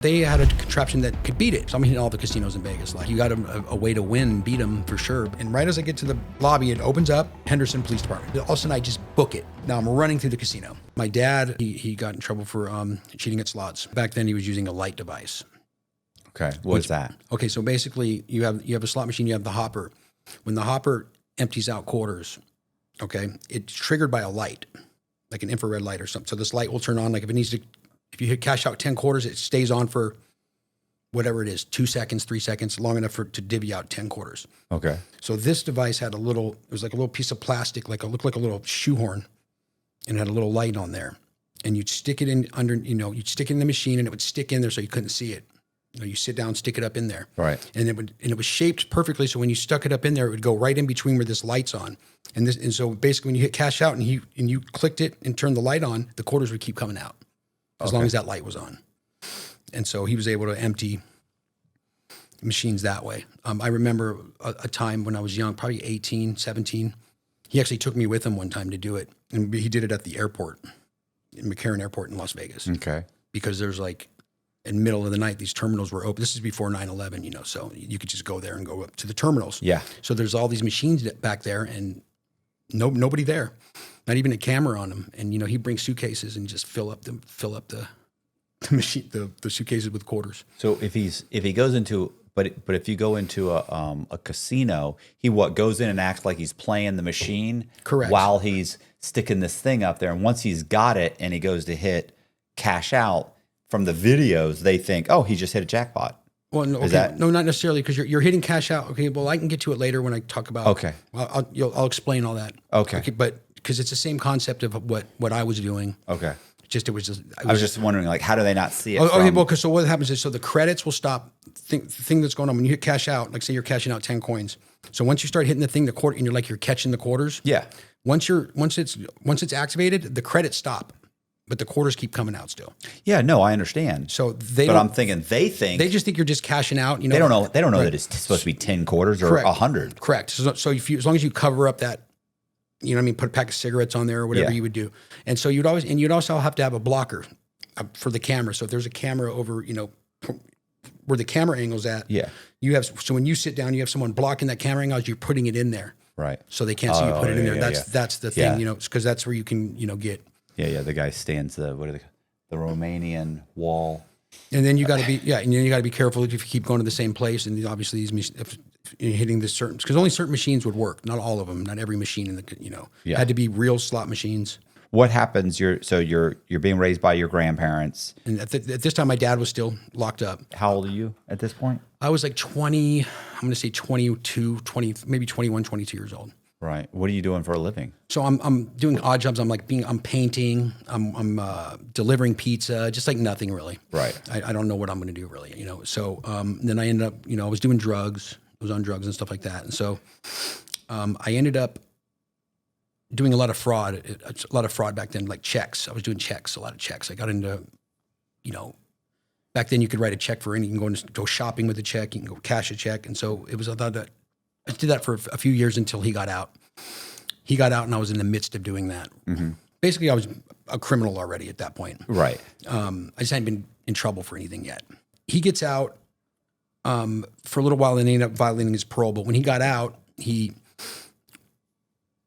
They had a contraption that could beat it. So I'm hitting all the casinos in Vegas. Like, you got a way to win and beat them for sure. And right as I get to the lobby, it opens up, Henderson Police Department. All of a sudden, I just book it. Now I'm running through the casino. My dad, he got in trouble for cheating at slots. Back then, he was using a light device. Okay, what is that? Okay, so basically, you have a slot machine, you have the hopper. When the hopper empties out quarters, okay, it's triggered by a light, like an infrared light or something. So this light will turn on, like if you hit cash out 10 quarters, it stays on for whatever it is, 2 seconds, 3 seconds, long enough to divvy out 10 quarters. Okay. So this device had it was like a little piece of plastic, looked like a little shoehorn, and it had a little light on there. And you'd stick it in you'd stick it in the machine, and it would stick in there so you couldn't see it. You sit down, stick it up in there. Right. And it was shaped perfectly, so when you stuck it up in there, it would go right in between where this light's on. And so basically when you hit cash out and you clicked it and turned the light on, the quarters would keep coming out as long as that light was on. And so he was able to empty machines that way. I remember a time when I was young, probably 18, 17. He actually took me with him one time to do it. And he did it at the airport, in McCarran Airport in Las Vegas. Okay. Because there's in the middle of the night, these terminals were open. This is before 9/11, so you could just go there and go up to the terminals. Yeah. So there's all these machines back there and nobody there, not even a camera on them. And, he brings suitcases and just fill up the machine, the suitcases with quarters. So if he goes into, but if you go into a casino, he goes in and acts like he's playing the machine. Correct. While he's sticking this thing up there. And once he's got it and he goes to hit cash out, from the videos, they think, oh, he just hit a jackpot. Well, no, no, not necessarily, because you're hitting cash out. Okay, well, I can get to it later when I talk about. Okay, I'll explain all that. Okay, but because it's the same concept of what I was doing. Okay, it was I was just wondering, how do they not see it? Okay, well, because so what happens is, the credits will stop. The thing that's going on when you hit cash out, like say you're cashing out 10 coins. So once you start hitting the thing, the quarter, and you're catching the quarters. Yeah. Once it's activated, the credits stop. But the quarters keep coming out still. Yeah, no, I understand. So I'm thinking they just think you're just cashing out. They don't know. They don't know that it's supposed to be 10 quarters or 100. Correct. So as long as you cover up that, put a pack of cigarettes on there or whatever you would do. And so you'd also have to have a blocker for the camera. So if there's a camera over, where the camera angle's at. Yeah. So when you sit down, you have someone blocking that camera angle as you're putting it in there. Right. So they can't see you put it in there. That's the thing, because that's where you can, get. Yeah. The guy stands the Romanian wall. And then you got to be careful if you keep going to the same place. And obviously if hitting this because only certain machines would work. Not all of them. Not every machine in the had to be real slot machines. What happens? You're being raised by your grandparents. And at this time, my dad was still locked up. How old are you at this point? I was 20. I'm going to say 22, 20, maybe 21, 22 years old. Right. What are you doing for a living? So I'm doing odd jobs. I'm painting. I'm delivering pizza. Just nothing really. Right. I don't know what I'm going to do really. So then I ended up. I was doing drugs. I was on drugs and stuff like that. And so I ended up doing a lot of fraud. Back then, like checks. I was doing checks. A lot of checks. I got into, back then you could write a check for anything. You can go shopping with a check. You can go cash a check. And so it was. I thought that. I did that for a few years until he got out. He got out, and I was in the midst of doing that. Mm-hmm. Basically, I was a criminal already at that point. Right. I just hadn't been in trouble for anything yet. He gets out for a little while, and ended up violating his parole. But when he got out, he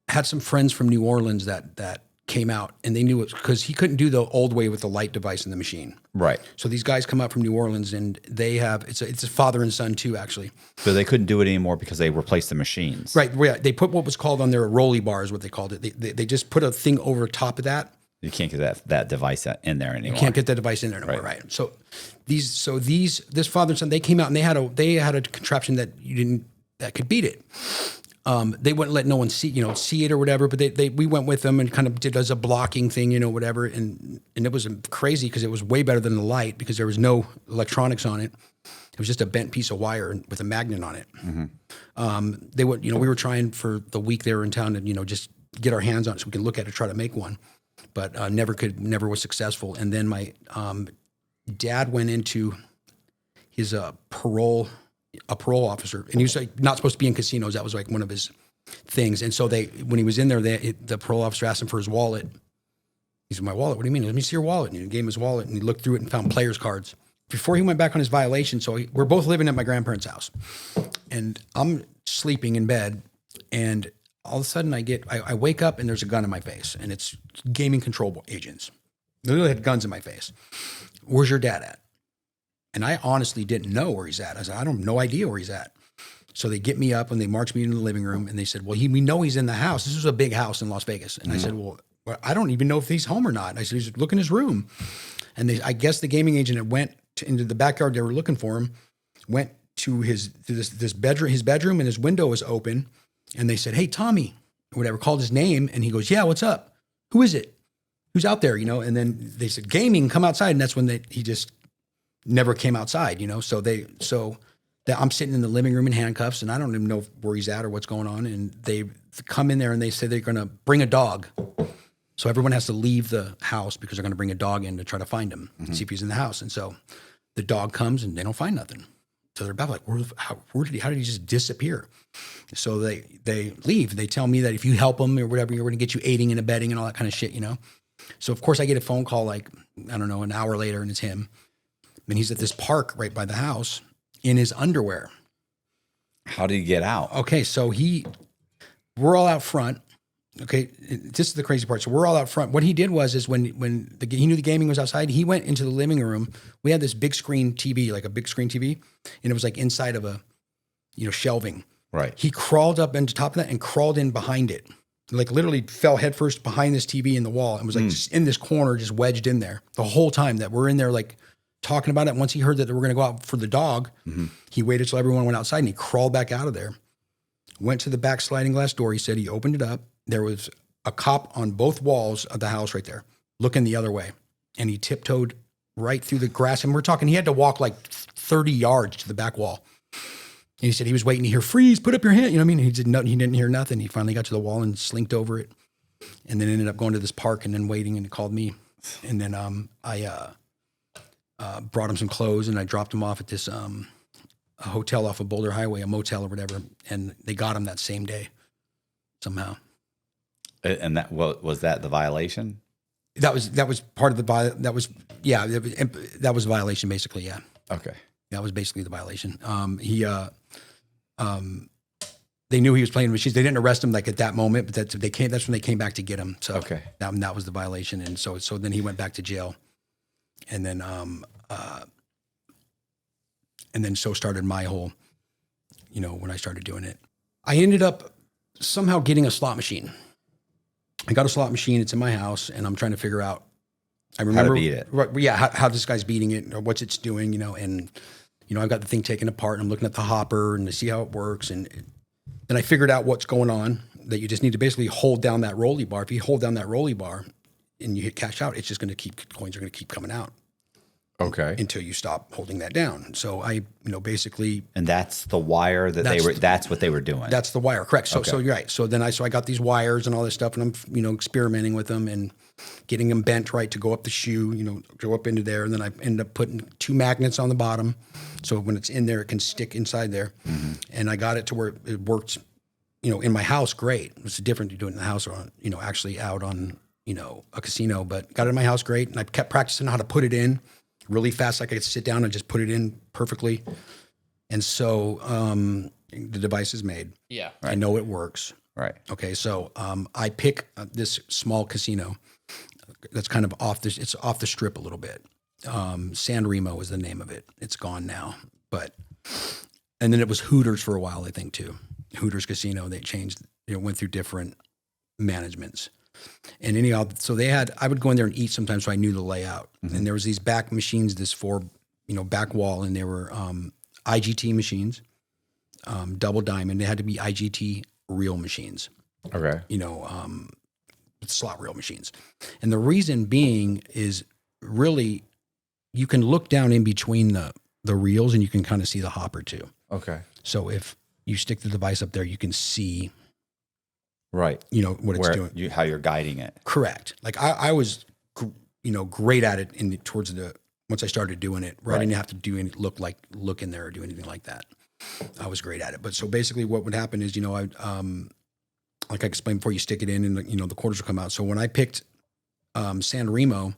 had some friends from New Orleans that came out, and they knew it because he couldn't do the old way with the light device in the machine. Right. So these guys come out from New Orleans, and they have it's a father and son too, actually. So they couldn't do it anymore because they replaced the machines. Right. Yeah. They put what was called on their rolly bar is what they called it. They just put a thing over top of that. You can't get that device in there anymore. You can't get that device in there anymore. Right. So this father and son, they came out and they had a contraption that could beat it. They wouldn't let no one see it or whatever, but we went with them and kind of did as a blocking thing, whatever. And it was crazy because it was way better than the light because there was no electronics on it. It was just a bent piece of wire with a magnet on it. Mm-hmm. We were trying for the week they were in town to, just get our hands on it so we could look at it, try to make one, but never was successful. And then my dad went into his parole officer, and he was not supposed to be in casinos. That was one of his things. And so when he was in there, the parole officer asked him for his wallet. He said, "My wallet? What do you mean? Let me see your wallet." And he gave him his wallet, and he looked through it and found players cards before he went back on his violation, so we're both living at my grandparents' house, and I'm sleeping in bed, and all of a sudden I wake up and there's a gun in my face, and it's gaming control agents. They literally had guns in my face. Where's your dad at? And I honestly didn't know where he's at. I said, I don't have no idea where he's at. So they get me up and they march me into the living room, and they said, well, we know he's in the house. This was a big house in Las Vegas. And I said, well, I don't even know if he's home or not. And I said, he's look in his room. And I guess the gaming agent had went into the backyard. They were looking for him, went to this bedroom, his bedroom, and his window was open. And they said, hey, Tommy, or whatever, called his name. And he goes, yeah, what's up? Who is it? Who's out there? And then they said, gaming, come outside. And that's when he just never came outside, So I'm sitting in the living room in handcuffs, and I don't even know where he's at or what's going on. And they come in there and they say they're going to bring a dog. So everyone has to leave the house because they're going to bring a dog in to try to find him, see if he's in the house. And so the dog comes and they don't find nothing. So they're about like, how did he just disappear? So they leave. They tell me that if you help him or whatever, we're going to get you aiding and abetting and all that kind of shit, So of course I get a phone call like, I don't know, an hour later, and it's him. And he's at this park right by the house in his underwear. How did he get out? Okay, so we're all out front. Okay, this is the crazy part. So we're all out front. What he did was when he knew the gaming was outside, he went into the living room. We had this big screen TV, like a big screen TV, and it was like inside of a, shelving. Right. He crawled up into top of that and crawled in behind it. Like literally fell headfirst behind this TV in the wall and was like just in this corner, just wedged in there the whole time that we're in there, like talking about it. Once he heard that we were going to go out for the dog, he waited till everyone went outside and he crawled back out of there, went to the back sliding glass door. He said he opened it up. There was a cop on both walls of the house right there, looking the other way. And he tiptoed right through the grass. And we're talking, he had to walk like 30 yards to the back wall. And he said he was waiting to hear freeze, put up your hand. He didn't hear nothing. He finally got to the wall and slinked over it. And then ended up going to this park and then waiting, and he called me. And then I brought him some clothes, and I dropped him off at this a hotel off of Boulder Highway, a motel or whatever. And they got him that same day somehow. And that was that the violation? That was part of that was a violation basically. Yeah. Okay. That was basically the violation. They knew he was playing machines. They didn't arrest him like at that moment, but that's when they came back to get him. So okay. That was the violation. And so then he went back to jail. And then so started my whole, when I started doing it. I ended up somehow getting a slot machine. I got a slot machine. It's in my house, and I'm trying to figure out. I remember how to beat it. Right, yeah, how this guy's beating it, or what's it's doing, and I've got the thing taken apart, and I'm looking at the hopper and to see how it works, and then I figured out what's going on. That you just need to basically hold down that rolly bar. If you hold down that rolly bar, and you hit cash out, it's just going to coins are going to keep coming out. Okay. Until you stop holding that down. So I, basically. And that's the wire that that's what they were doing. That's the wire, correct. So, okay. So you're right. So then I got these wires and all this stuff, and I'm, experimenting with them and getting them bent right to go up the shoe, go up into there. And then I ended up putting 2 magnets on the bottom. So when it's in there, it can stick inside there. Mm-hmm. And I got it to where it works, in my house, great. It's different to do it in the house or, actually out on, a casino, but got it in my house, great. And I kept practicing how to put it in really fast. Like I could sit down and just put it in perfectly. And so the device is made. Yeah. Right. I know it works. Right. Okay. So I pick this small casino that's kind of it's off the strip a little bit. San Remo is the name of it. It's gone now. And then it was Hooters for a while, I think, too. Hooters Casino. They changed, went through different managements. And so I would go in there and eat sometimes, so I knew the layout. Mm-hmm. And there was these back machines, this back wall, and they were IGT machines, double diamond. They had to be IGT reel machines. Okay. Slot reel machines. And the reason being is really you can look down in between the reels and you can kind of see the hopper too. Okay. So if you stick the device up there, you can see. Right. What it's doing. How you're guiding it. Correct. Like I was, great at it once I started doing it. Right. I didn't have to look in there or do anything like that. I was great at it. But so basically what would happen is, like I explained before, you stick it in and the quarters will come out. So when I picked San Remo,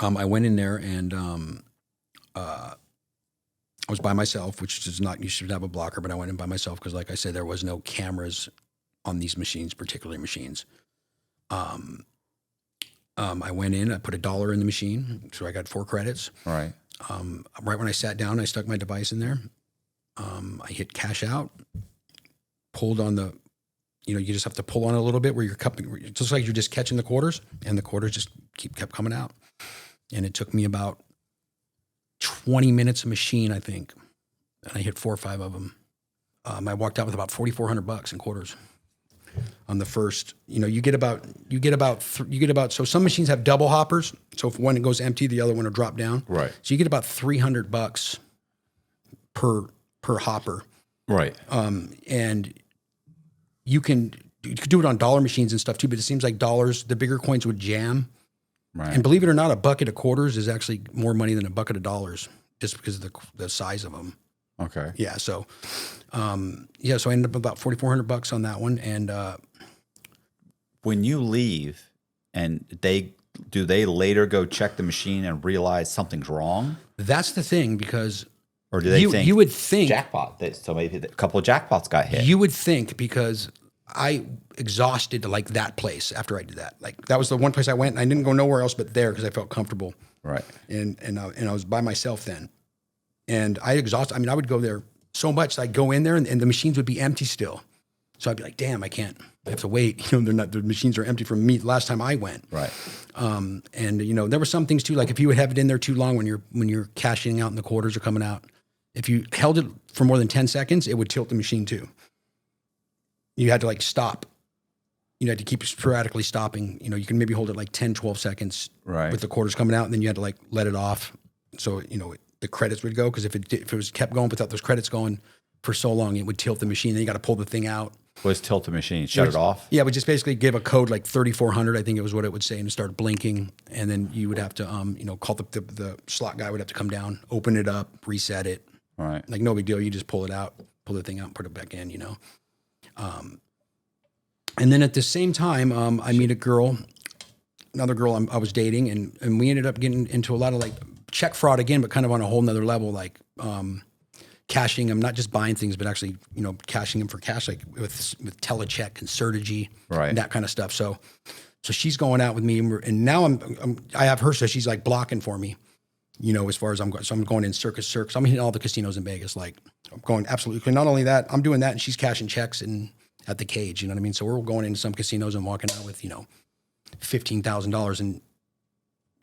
I went in there and I was by myself, which is not, you should have a blocker, but I went in by myself because, like I said, there was no cameras on these machines, particular machines. I went in, I put $1 in the machine, so I got 4 credits. Right. Right when I sat down, I stuck my device in there. I hit cash out, pulled on the, you just have to pull on it a little bit where you're cupping, just like you're just catching the quarters, and the quarters just kept coming out. And it took me about 20 minutes a machine, I think. And I hit 4 or 5 of them. I walked out with about $4,400 in quarters on the first. You get about. So some machines have double hoppers. So if one goes empty, the other one will drop down. Right. So you get about $300 per hopper. Right. And you can do it on dollar machines and stuff too. But it seems like dollars, the bigger coins would jam. Right. And believe it or not, a bucket of quarters is actually more money than a bucket of dollars, just because of the size of them. Okay. Yeah. So, so I ended up about $4,400 on that one. And when you leave, and do they later go check the machine and realize something's wrong? that's the thing, because Or do they think you would think jackpot? So maybe a couple of jackpots got hit. you would think, because I exhausted like that place after I did that. Like that was the one place I went, and I didn't go nowhere else but there because I felt comfortable. Right. And I was by myself then, and I exhausted. I mean, I would go there so much. I'd go in there, and the machines would be empty still. So I'd be like, "Damn, I can't. I have to wait." They're not. The machines are empty from me last time I went. Right. And there were some things too. Like if you would have it in there too long when you're cashing out and the quarters are coming out, if you held it for more than 10 seconds, it would tilt the machine too. You had to like stop. You had to keep sporadically stopping. You can maybe hold it like 10, 12 seconds Right. with the quarters coming out, and then you had to like let it off. So, the credits would go, because if it was kept going without those credits going for so long, it would tilt the machine. Then you got to pull the thing out. Was tilt the machine, shut it off? Yeah, it would just basically give a code like 3,400, I think it was what it would say, and it started blinking. And then you would have to, call the slot guy would have to come down, open it up, reset it. Right. Like no big deal. You just pull it out, pull the thing out, and put it back in, And then at the same time, I meet another girl I was dating, and we ended up getting into a lot of like check fraud again, but kind of on a whole nother level, like cashing them, not just buying things, but actually, cashing them for cash, like with telecheck and Certegy, Right. and that kind of stuff. So she's going out with me, and now I have her, so she's like blocking for me, as far as I'm going. So I'm going in circus. I'm hitting all the casinos in Vegas. Like I'm going absolutely. Not only that, I'm doing that, and she's cashing checks at the cage. You know what I mean? So we're going into some casinos and walking out with $15,000 and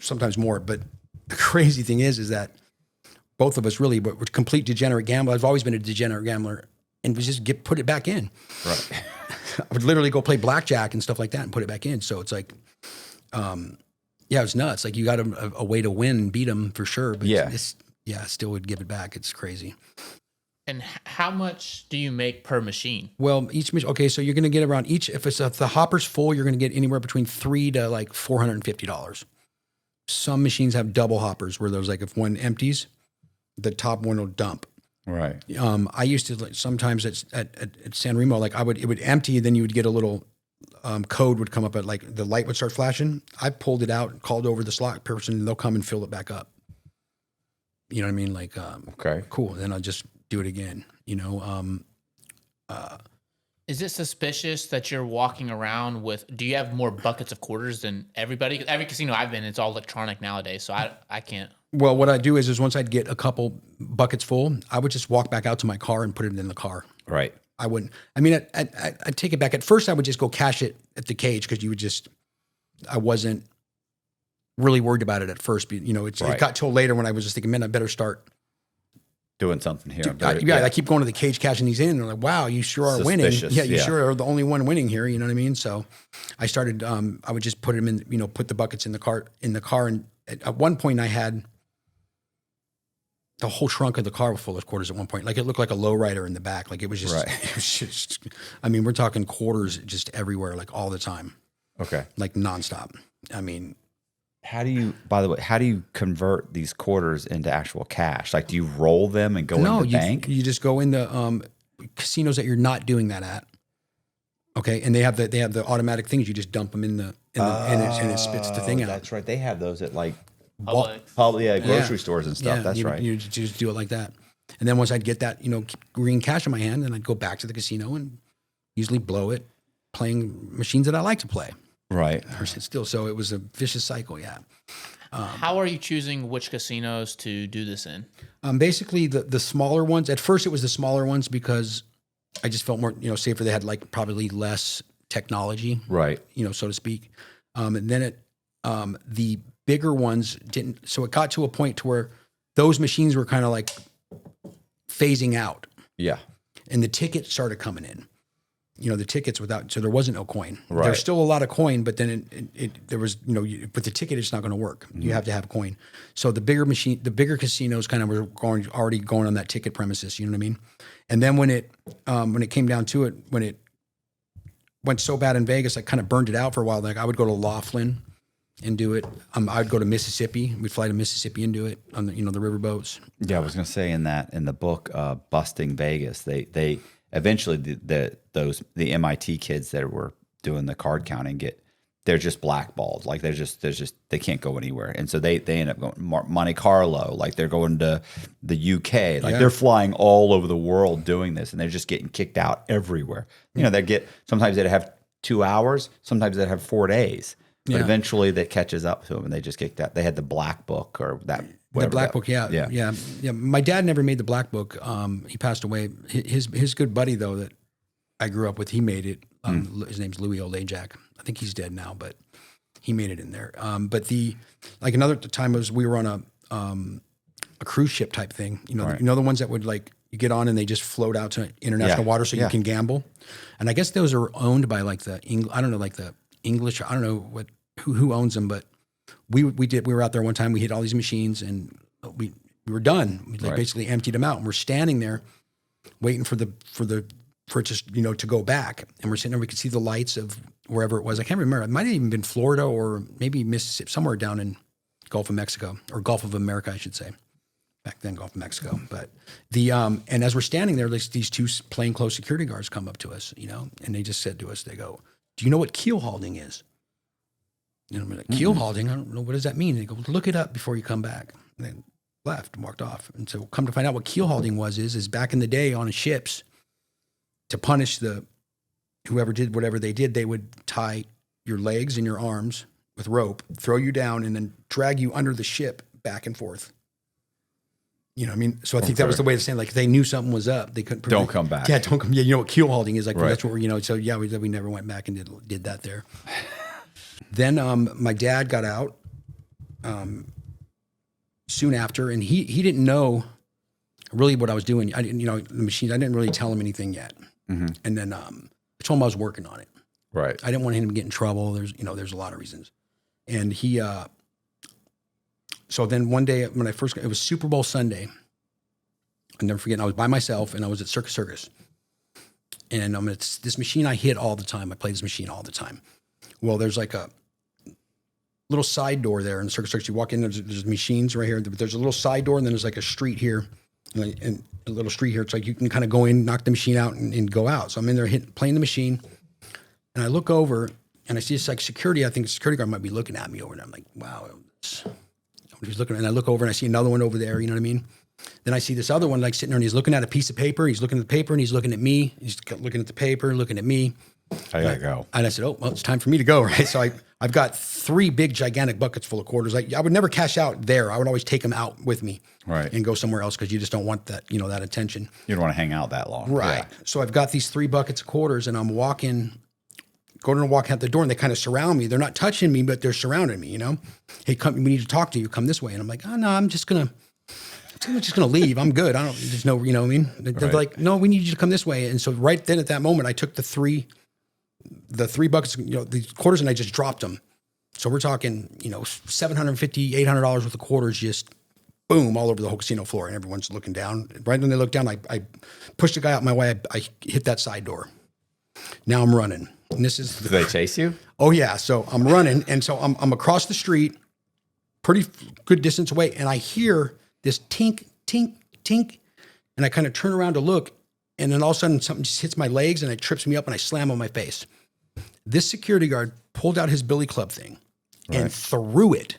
sometimes more. But the crazy thing is that both of us really were complete degenerate gamblers. I've always been a degenerate gambler, and we just put it back in. Right. I would literally go play blackjack and stuff like that and put it back in. So it's like, it's nuts. Like you got a way to win and beat them for sure. But still would give it back. It's crazy. And how much do you make per machine? Well, so you're going to get around if the hopper's full, you're going to get anywhere between $300 to like $450. Some machines have double hoppers where there's like, if one empties, the top one will dump. Right. I used to sometimes at San Remo, like it would empty, then you would get a little code would come up, at like the light would start flashing. I pulled it out, called over the slot person, and they'll come and fill it back up. You know what I mean? Like, okay, cool. Then I'll just do it again. Is it suspicious that you're walking around with? Do you have more buckets of quarters than everybody? 'Cause every casino I've been, it's all electronic nowadays, so I can't. Well, what I do is once I'd get a couple buckets full, I would just walk back out to my car and put it in the car. Right. I wouldn't. I mean, I'd take it back. At first, I would just go cash it at the cage, because I wasn't really worried about it at first. But, it got till later when I was just thinking, man, I better start doing something here. I keep going to the cage, cashing these in, and they're like, wow, you sure are winning. Yeah, you sure are the only one winning here. You know what I mean? So I started, I would just put them in, put the buckets in the car. And at one point I had the whole trunk of the car was full of quarters at one point. Like it looked like a lowrider in the back. Like it was just, I mean, we're talking quarters just everywhere, like all the time. Okay. Like nonstop. I mean, how do you convert these quarters into actual cash? Like, do you roll them and go in the bank? You just go in the casinos that you're not doing that at. Okay. And they have the automatic things. You just dump them and it spits the thing out. That's right. They have those at like Probably grocery stores and stuff. That's right. You just do it like that. And then once I'd get that, green cash in my hand, then I'd go back to the casino and usually blow it playing machines that I like to play. Right. Or sit still. So it was a vicious cycle. Yeah. How are you choosing which casinos to do this in? Basically the smaller ones. At first it was the smaller ones because I just felt more, safer. They had like probably less technology, right? So to speak. And then the bigger ones didn't. So it got to a point to where those machines were kind of like phasing out. Yeah. And the tickets started coming in. The tickets so there wasn't no coin. Right. There's still a lot of coin, but then there was, but the ticket is not going to work. Mm-hmm. You have to have coin. So the bigger casinos kind of were already going on that ticket premises. You know what I mean? And then when it came down to it, when it went so bad in Vegas, I kind of burned it out for a while. Like I would go to Laughlin and do it. I'd go to Mississippi. We'd fly to Mississippi and do it on the, the river boats. Yeah. I was going to say in the book, Busting Vegas, they eventually the MIT kids that were doing the card counting they're just blackballed. Like they can't go anywhere. And so they end up going Monte Carlo, like they're going to the UK, like they're flying all over the world doing this and they're just getting kicked out everywhere. Sometimes they'd have 2 hours, sometimes they'd have 4 days, but eventually that catches up to them and they just kicked out. They had the black book or that. The black book, yeah. My dad never made the black book. He passed away. His good buddy though that I grew up with, he made it. His name's Louis Blackjack. I think he's dead now, but he made it in there. But another time was we were on a cruise ship type thing. The ones that would like you get on and they just float out to international water so you can gamble. And I guess those are owned by like the English. I don't know who owns them, but. We were out there one time. We hit all these machines, and we were done. We basically emptied them out, and we're standing there, waiting for it to go back. And we're sitting there. We could see the lights of wherever it was. I can't remember. It might have even been Florida or maybe Mississippi, somewhere down in Gulf of Mexico or Gulf of America, I should say. Back then, Gulf of Mexico. But and as we're standing there, these two plainclothes security guards come up to us, and they just said to us, they go, "Do you know what keel holding is?" And I'm like, keel holding? I don't know. What does that mean? They go, look it up before you come back. And they left and walked off. And so come to find out what keel holding is back in the day on ships, to punish whoever did whatever they did, they would tie your legs and your arms with rope, throw you down, and then drag you under the ship back and forth. So I think that was the way to say, like, if they knew something was up, they couldn't. Don't come back. Yeah, don't come. Yeah, what keel holding is like. Right. That's what we're. So yeah, we never went back and did that there. Then my dad got out soon after, and he didn't know really what I was doing. I didn't, the machines. I didn't really tell him anything yet. Mm-hmm. And then I told him I was working on it. Right. I didn't want him to get in trouble. There's a lot of reasons. And he. So then one day when it was Super Bowl Sunday. I'll never forget. I was by myself, and I was at Circus, and it's this machine I hit all the time. I play this machine all the time. Well, there's like a little side door there in Circus. You walk in, there's machines right here. There's a little side door, and then there's like a street here, and a little street here. It's like you can kind of go in, knock the machine out, and go out. So I'm in there playing the machine, and I look over, and I see this like security. I think the security guard might be looking at me over there. I'm like, wow. He's looking, and I look over, and I see another one over there. You know what I mean? Then I see this other one like sitting there, and he's looking at a piece of paper. He's looking at the paper, and he's looking at me. He's looking at the paper, looking at me. I gotta go. And I said, oh, well, it's time for me to go, right? So I've got 3 big, gigantic buckets full of quarters. I would never cash out there. I would always take them out with me, right, and go somewhere else because you just don't want that, that attention. You don't want to hang out that long, right? Yeah. So I've got these 3 buckets of quarters, and I'm going to walk out the door, and they kind of surround me. They're not touching me, but they're surrounding me. Hey, come, we need to talk to you. Come this way. And I'm like, oh no, I'm just gonna leave. I'm good. There's no, what I mean? They're like, no, we need you to come this way. And so right then at that moment, I took the three buckets, the quarters, and I just dropped them. So we're talking, $750, $800 worth of quarters, just boom, all over the whole casino floor, and everyone's looking down. Right when they look down, I pushed the guy out my way. I hit that side door. Now I'm running. And this is. Do they chase you? Oh yeah. So I'm running, and so I'm across the street, pretty good distance away, and I hear this tink, tink, tink, and I kind of turn around to look, and then all of a sudden something just hits my legs, and it trips me up, and I slam on my face. This security guard pulled out his billy club thing and threw it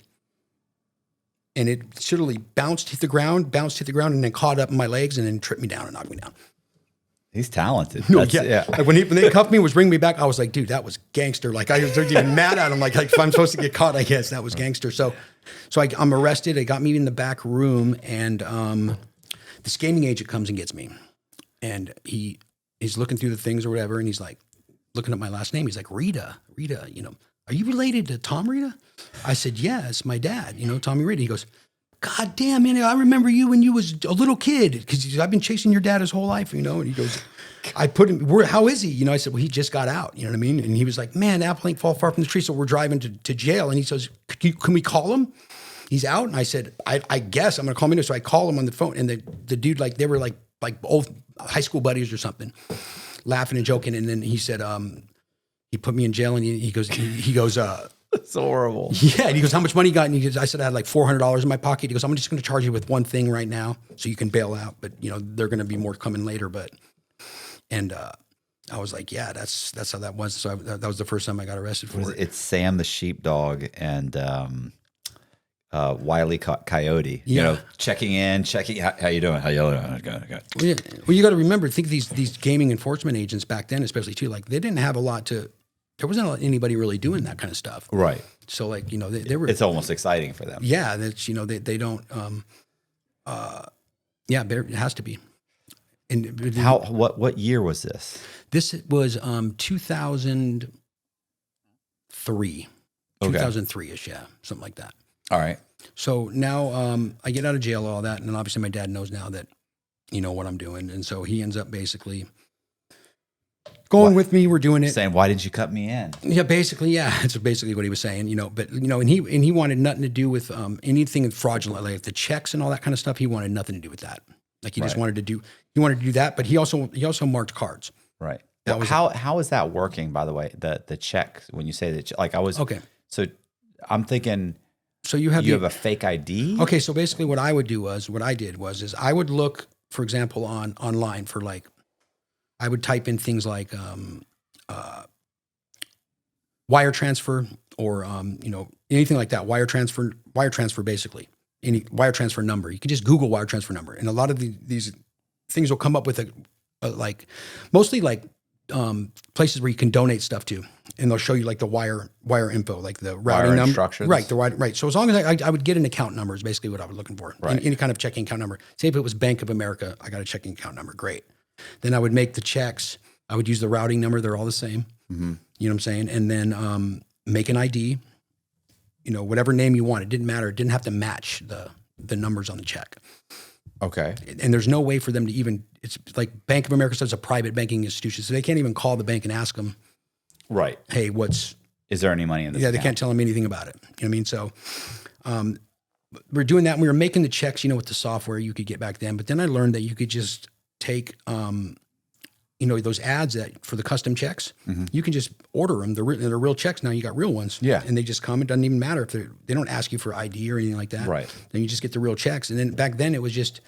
and it literally hit the ground, and then caught up in my legs, and then tripped me down and knocked me down. He's talented. No, That's- yeah. Like when they cuffed me, was bringing me back, I was like, dude, that was gangster. Like I was even mad at him. Like if I'm supposed to get caught, I guess that was gangster. So I'm arrested. They got me in the back room, and this gaming agent comes and gets me, and he's looking through the things or whatever, and he's like looking at my last name. He's like, Reda, are you related to Tom Reda? I said, yeah, it's my dad, Tommy Reda. He goes, God damn, man, I remember you when you was a little kid, because I've been chasing your dad his whole life, and he goes, I put him, how is he? I said, well, he just got out, you know what I mean? And he was like, man, the apple ain't fall far from the tree, so we're driving to jail. And he says, can we call him? He's out. And I said, I guess I'm going to call him. So I call him on the phone, and the dude, like, they were like old high school buddies or something, laughing and joking. And then he said, he put me in jail, and he goes, It's horrible. yeah. And he goes, how much money you got? And I said, I had like $400 in my pocket. He goes, I'm just going to charge you with one thing right now so you can bail out. But, they're going to be more coming later. And I was like, yeah, that's how that was. So that was the first time I got arrested for it. It's Sam the sheepdog and Wile E. Coyote. Yeah. Checking in, how you doing? How you doing? Okay. Well, you got to remember, think these gaming enforcement agents back then, especially too, like they didn't have there wasn't anybody really doing that kind of stuff. Right. So like, they were, It's almost exciting for them. yeah, that's, they don't, yeah, but it has to be. And What year was this? This was 2003, Okay. 2003-ish, yeah, something like that. All right. So now I get out of jail, all that, and then obviously my dad knows now that what I'm doing, and so he ends up basically going with me. We're doing it. Saying, why didn't you cut me in? Yeah, basically, yeah, that's basically what he was saying. But and he wanted nothing to do with anything fraudulent, like the checks and all that kind of stuff. He wanted nothing to do with that. Like he just wanted to do that, but he also marked cards. Right. That was how is that working, by the way? The check, when you say that, like I was okay. So I'm thinking. So you have a fake ID. Okay, so basically, what I did was I would look, for example, online for like, I would type in things like wire transfer or anything like that. Wire transfer basically. Any wire transfer number. You can just Google wire transfer number, and a lot of these things will come up with mostly places where you can donate stuff to, and they'll show you like the wire info, like the routing wire number, instructions. right. So as long as I would get an account number is basically what I was looking for. Right. Any kind of checking account number. Say if it was Bank of America, I got a checking account number. Great. Then I would make the checks. I would use the routing number. They're all the same. Mm-hmm. You know what I'm saying? And then make an ID. Whatever name you want. It didn't matter. It didn't have to match the numbers on the check. Okay. And there's no way for them to even, it's like Bank of America says a private banking institution. So they can't even call the bank and ask them, Right. hey, is there any money in this? Yeah, account? they can't tell them anything about it. You know what I mean? So we're doing that, and we were making the checks, with the software you could get back then. But then I learned that you could just take, those ads that for the custom checks, Mm-hmm. you can just order them. They're real checks now. You got real ones. Yeah. And they just come. It doesn't even matter if they don't ask you for ID or anything like that. Right. Then you just get the real checks. And then back then it was just,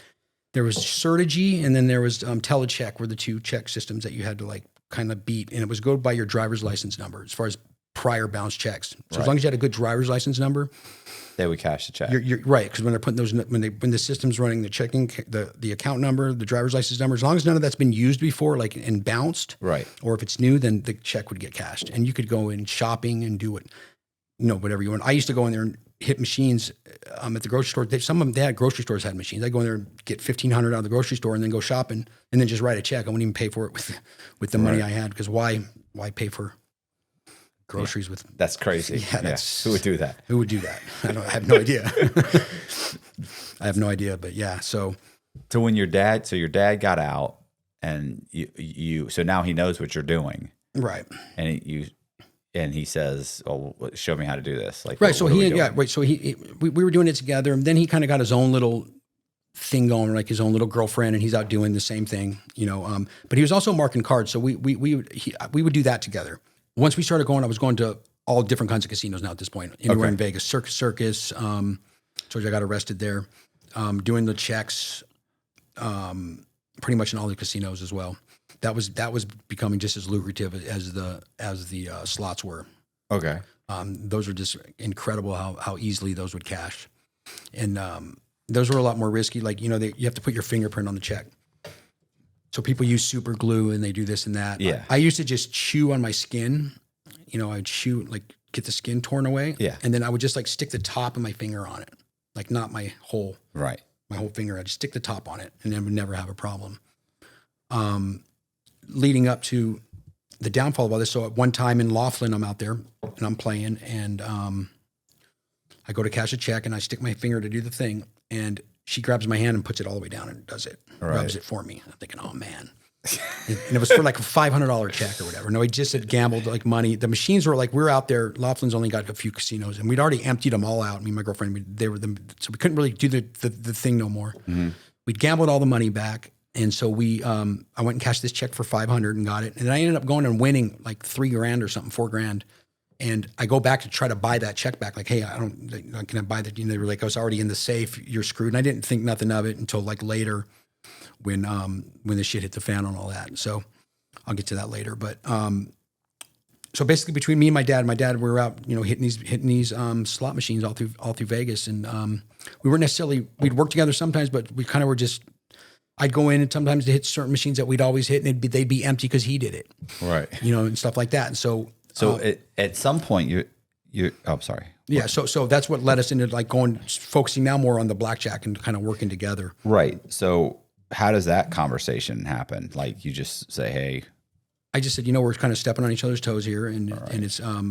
there was Certegy and then there was Telecheck were the two check systems that you had to like kind of beat. And it was go by your driver's license number as far as prior bounce checks. So as long as you had a good driver's license number, they would cash the check. you're right. Because when they're putting those, when the system's running the checking, the account number, the driver's license number, as long as none of that's been used before, like and bounced, Right. or if it's new, then the check would get cashed. And you could go in shopping and do it, whatever you want. I used to go in there and hit machines at the grocery store. Some of them, they had grocery stores had machines. I'd go in there and get $1,500 out of the grocery store and then go shopping and then just write a check. I wouldn't even pay for it with the money I had, because why pay for groceries with? That's crazy. Yeah, who would do that? Who would do that? I have no idea. I have no idea, but yeah. So when your dad got out, and you so now he knows what you're doing, right? And he says, "Oh, show me how to do this." Like, right. what So are we doing? right. So we were doing it together, and then he kind of got his own little thing going, like his own little girlfriend, and he's out doing the same thing, But he was also marking cards, so we would do that together. Once we started going, I was going to all different kinds of casinos now at this point, anywhere in Vegas, Circus. So I got arrested there, doing the checks, pretty much in all the casinos as well. That was becoming just as lucrative as the slots were. Okay. Those were just incredible how easily those would cash. And those were a lot more risky. Like, you have to put your fingerprint on the check. So people use super glue and they do this and that. Yeah. I used to just chew on my skin. I'd chew, like get the skin torn away. Yeah. And then I would just like stick the top of my finger on it. Like not my whole finger. I'd stick the top on it and then would never have a problem. Leading up to the downfall of all this. So at one time in Laughlin, I'm out there and I'm playing and I go to cash a check and I stick my finger to do the thing and she grabs my hand and puts it all the way down and does it, rubs it for me. I'm thinking, oh man. And it was for like a $500 check or whatever. No, he just had gambled like money. The machines were like, we were out there. Laughlin's only got a few casinos and we'd already emptied them all out. Me and my girlfriend, so we couldn't really do the thing no more. Mm-hmm. We'd gambled all the money back. And so I went and cashed this check for $500 and got it. And then I ended up going and winning like $3,000 or something, $4,000. And I go back to try to buy that check back. Like, hey, can I buy that? They were like, I was already in the safe. You're screwed. And I didn't think nothing of it until like later when the shit hit the fan on all that. So I'll get to that later. But so basically between me and my dad, we were out, hitting these slot machines all through Vegas. And we weren't necessarily, we'd work together sometimes, but we kind of were just, I'd go in and sometimes to hit certain machines that we'd always hit and they'd be empty because he did it. Right. And stuff like that. And so at some point you're I'm sorry. Yeah. So that's what led us into like focusing now more on the blackjack and kind of working together. Right. So how does that conversation happen? Like you just say, hey, I just said, we're kind of stepping on each other's toes here. And it's, I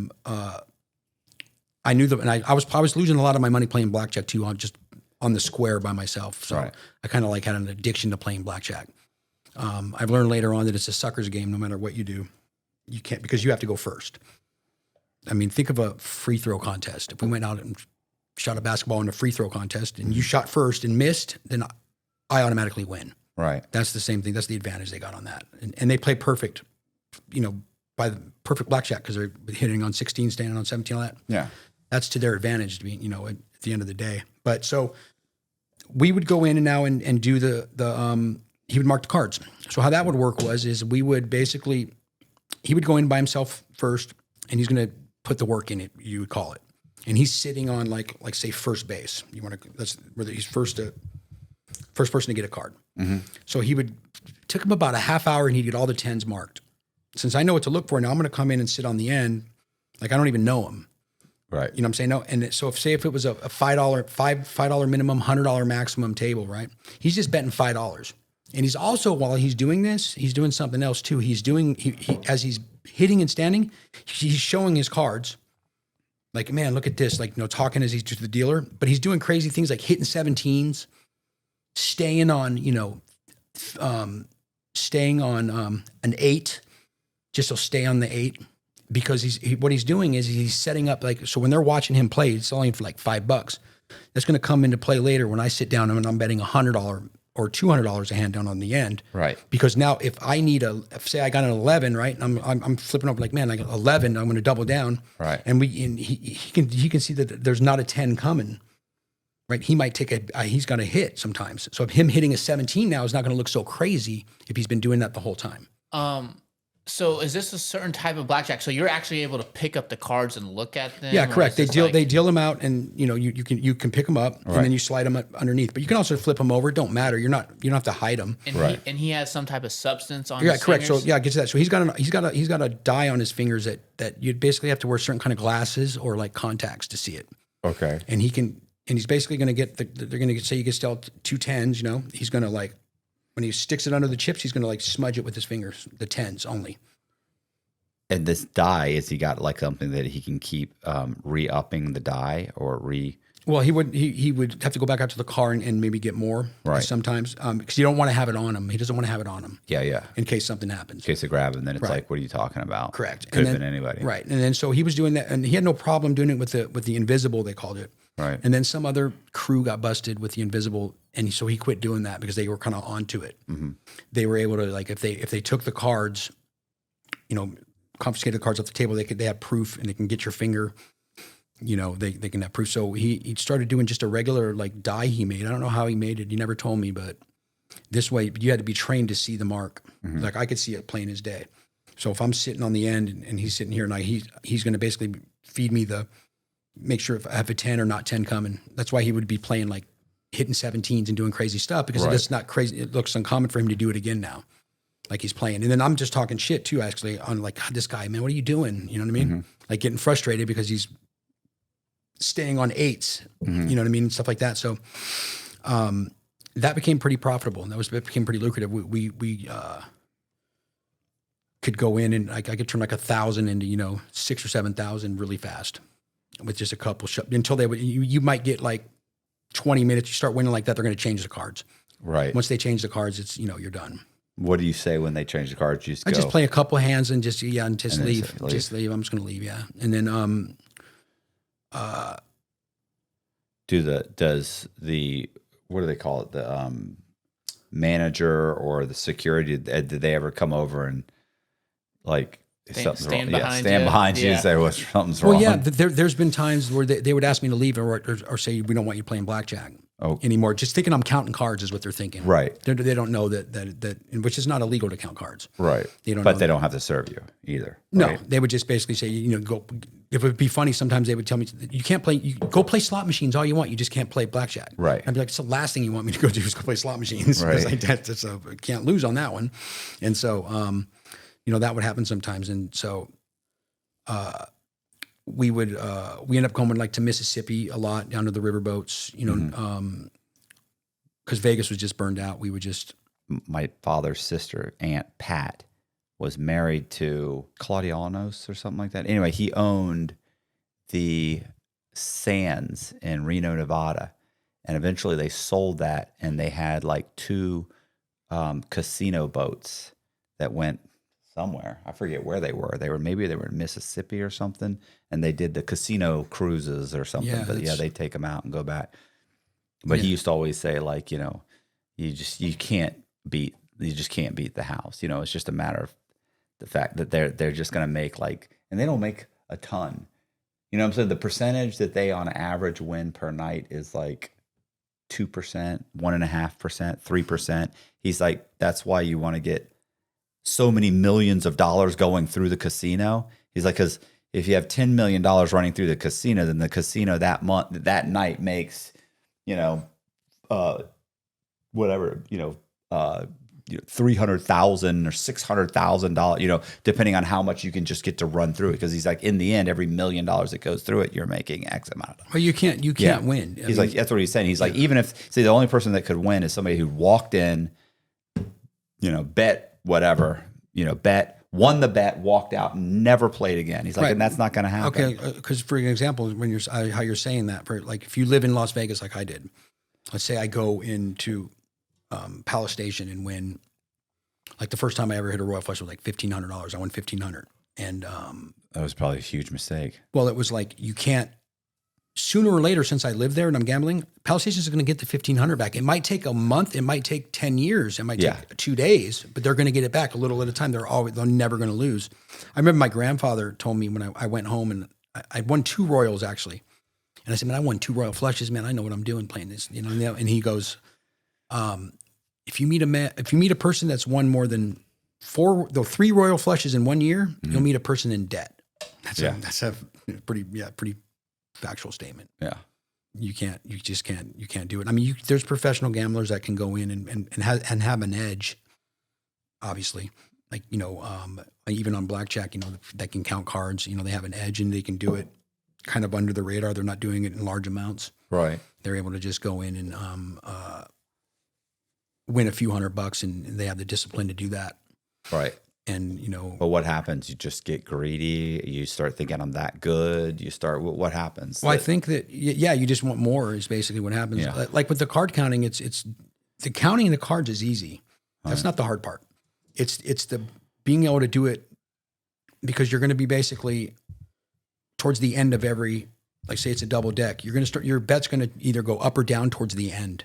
knew that, and I was losing a lot of my money playing blackjack too, on the square by myself. So I kind of like had an addiction to playing blackjack. I've learned later on that it's a sucker's game. No matter what you do, you can't, because you have to go first. I mean, think of a free throw contest. If we went out and shot a basketball in a free throw contest and you shot first and missed, then I automatically win. Right. That's the same thing. That's the advantage they got on that. And they play perfect, by the perfect blackjack because they're hitting on 16, standing on 17, all that. Yeah. That's to their advantage to be, at the end of the day. But so we would go in and do he would mark the cards. So how that would work is we would basically, he would go in by himself first and he's going to put the work in it, you would call it. And he's sitting on like say first base. That's where he's first person to get a card. Mm-hmm. So took him about a half hour and he'd get all the 10s marked. Since I know what to look for now, I'm going to come in and sit on the end. Like I don't even know him. Right. You know what I'm saying? No. And so if it was a $5 minimum, $100 maximum table, right? He's just betting $5. And he's also, while he's doing this, he's doing something else too. He's doing, as he's hitting and standing, he's showing his cards. Like, man, look at this. Like, talking as he's to the dealer, but he's doing crazy things like hitting 17s, staying on an 8, just he'll stay on the 8 because what he's doing is he's setting up so when they're watching him play, it's selling for like $5. That's going to come into play later when I sit down and I'm betting $100 or $200 a hand down on the end. Right. Because now if I need say I got an 11, right? And I'm flipping over like, man, I got 11, I'm going to double down. Right. And he can see that there's not a 10 coming. Right. He might take he's got to hit sometimes. So him hitting a 17 now is not going to look so crazy if he's been doing that the whole time. So is this a certain type of blackjack? So you're actually able to pick up the cards and look at them? Yeah, correct. They deal them out, and you can pick them up, and then you slide them up underneath. But you can also flip them over. It don't matter. You don't have to hide them. And he has some type of substance on. Yeah, his correct. fingers? So get to that. So he's got a dye on his fingers that you'd basically have to wear certain kind of glasses or like contacts to see it. Okay. And he's basically going to get they're going to say you get dealt 2 10s. He's going to when he sticks it under the chips, he's going to smudge it with his fingers, the 10s only. And this die, is he got something that he can keep re-upping the die or Well, he would have to go back out to the car and maybe get more sometimes because you don't want to have it on him. He doesn't want to have it on him. Yeah. In case something happens. In case of grabbing, then it's like, what are you talking about? Correct. Could have been anybody. Right. And then so he was doing that, and he had no problem doing it with the invisible, they called it. Right. And then some other crew got busted with the invisible, and so he quit doing that because they were kind of onto it. Mm-hmm. They were able to if they took the cards, confiscated the cards off the table, they have proof, and they can get your finger. They can have proof. So he started doing just a regular die he made. I don't know how he made it. He never told me, but this way you had to be trained to see the mark. Mm-hmm. I could see it plain as day. So if I'm sitting on the end and he's sitting here, and he's going to basically feed me the make sure if I have a 10 or not 10 coming. That's why he would be playing like hitting 17s and doing crazy stuff because it's not crazy. It looks uncommon for him to do it again now. Like he's playing. And then I'm just talking shit too, actually, on like, God, this guy, man, what are you doing? You know what I mean? Mm-hmm. Like getting frustrated because he's staying on 8s, Mm-hmm. you know what I mean? Stuff like that. So that became pretty profitable and it became pretty lucrative. We could go in and I could turn like 1,000 into, 6,000 or 7,000 really fast with just a couple until they would, you might get like 20 minutes, you start winning like that, they're going to change the cards. Right. Once they change the cards, it's, you're done. What do you say when they change the cards? You just I go, just play a couple hands and just leave. then say, leave. Just leave. I'm just going to leave. Yeah. And then, does the, what do they call it? The, manager or the security, did they ever come over and like, Stand behind you and say, well, something's wrong? well, yeah, there's been times where they would ask me to leave or say, we don't want you playing blackjack anymore. Just thinking I'm counting cards is what they're thinking. Right. They don't know that, which is not illegal to count cards. Right. They don't but know they don't have to serve you either. No, right? they would just basically say, go. If it would be funny, sometimes they would tell me, you can't play, you go play slot machines all you want. You just can't play blackjack. Right. I'd be like, it's the last thing you want me to go do is go play slot machines. Right. Because I can't lose on that one. And so, that would happen sometimes. And so we end up going like to Mississippi a lot, down to the riverboats, because Vegas was just burned out. We would just. My father's sister, Aunt Pat, was married to Claudianos or something like that. Anyway, he owned the Sands in Reno, Nevada. And eventually they sold that and they had like 2 casino boats that went somewhere. I forget where they were. Maybe they were in Mississippi or something. And they did the casino cruises or something. Yeah, but yeah, they take them out and go back. But he used to always say like, you just can't beat the house. It's just a matter of the fact that they're just going to make and they don't make a ton. You know what I'm saying? The percentage that they on average win per night is like 2%, 1.5%, 3%. He's like, that's why you want to get so many millions of dollars going through the casino. He's like, because if you have $10 million running through the casino, then the casino that night makes, whatever, $300,000 or $600,000, depending on how much you can just get to run through it. Because he's like, in the end, every $1 million that goes through it, you're making X amount of dollars. Well, you can't win. He's like, that's what he's saying. He's like, even if, the only person that could win is somebody who walked in, bet whatever, won the bet, walked out, and never played again. He's like, and that's not going to happen. Okay, because for example, when how you're saying that, for like if you live in Las Vegas like I did, let's say I go into Palace Station and win. Like the first time I ever hit a Royal Flush was like $1,500. I won $1,500, and that was probably a huge mistake. Well, it was like you can't. Sooner or later, since I live there and I'm gambling, Palace Station is going to get the $1,500 back. It might take a month. It might take 10 years. It might take 2 days, but they're going to get it back a little at a time. They're never going to lose. I remember my grandfather told me when I went home and I won 2 Royals actually. And I said, man, I won 2 Royal Flushes, man. I know what I'm doing playing this, and he goes, if you meet a person that's won more than 3 Royal Flushes in 1 year, you'll meet a person in debt. That's a pretty factual statement. Yeah. You just can't do it. I mean, there's professional gamblers that can go in and have an edge, obviously. Like, even on blackjack, that can count cards, they have an edge and they can do it kind of under the radar. They're not doing it in large amounts. Right. They're able to just go in and win a few $100 and they have the discipline to do that. Right. And, but what happens? You just get greedy. You start thinking I'm that good. What happens? Well, I think that, you just want more is basically what happens. Yeah. Like with the card counting, it's the counting the cards is easy. That's not the hard part. It's the being able to do it because you're going to be basically towards the end of every, like say it's a double deck. You're going to start, your bet's going to either go up or down towards the end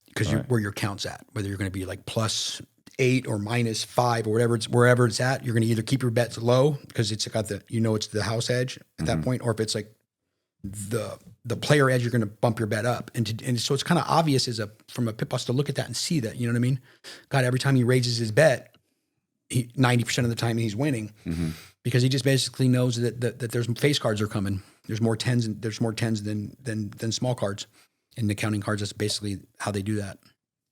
because where your count's at, whether you're going to be like +8 or -5 or wherever it's at, you're going to either keep your bets low because it's got it's the house edge at that point, or if it's like the player edge, you're going to bump your bet up. And so it's kind of obvious from a pit boss to look at that and see that, you know what I mean? God, every time he raises his bet, 90% of the time he's winning because he just basically knows that there's face cards are coming. There's more tens than small cards. In the counting cards, that's basically how they do that.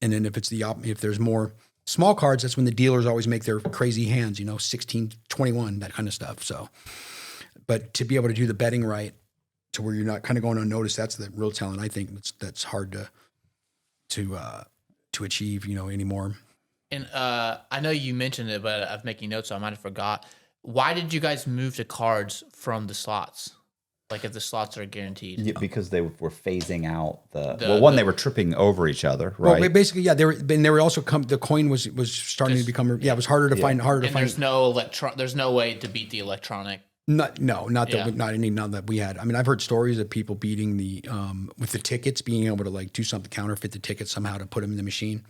And then if there's more small cards, that's when the dealers always make their crazy hands, 16, 21, that kind of stuff. So, but to be able to do the betting right to where you're not kind of going unnoticed, that's the real talent. I think that's hard to achieve, anymore. And I know you mentioned it, but I'm making notes, so I might have forgot. Why did you guys move to cards from the slots? Like if the slots are guaranteed? Yeah, because they were phasing out they were tripping over each other, right? Well, basically, yeah. They were also the coin was starting to become, it was harder to find, And there's no way to beat the electronic. Not none that we had. I mean, I've heard stories of people beating with the tickets, being able to do something, counterfeit the tickets somehow to put them in the machine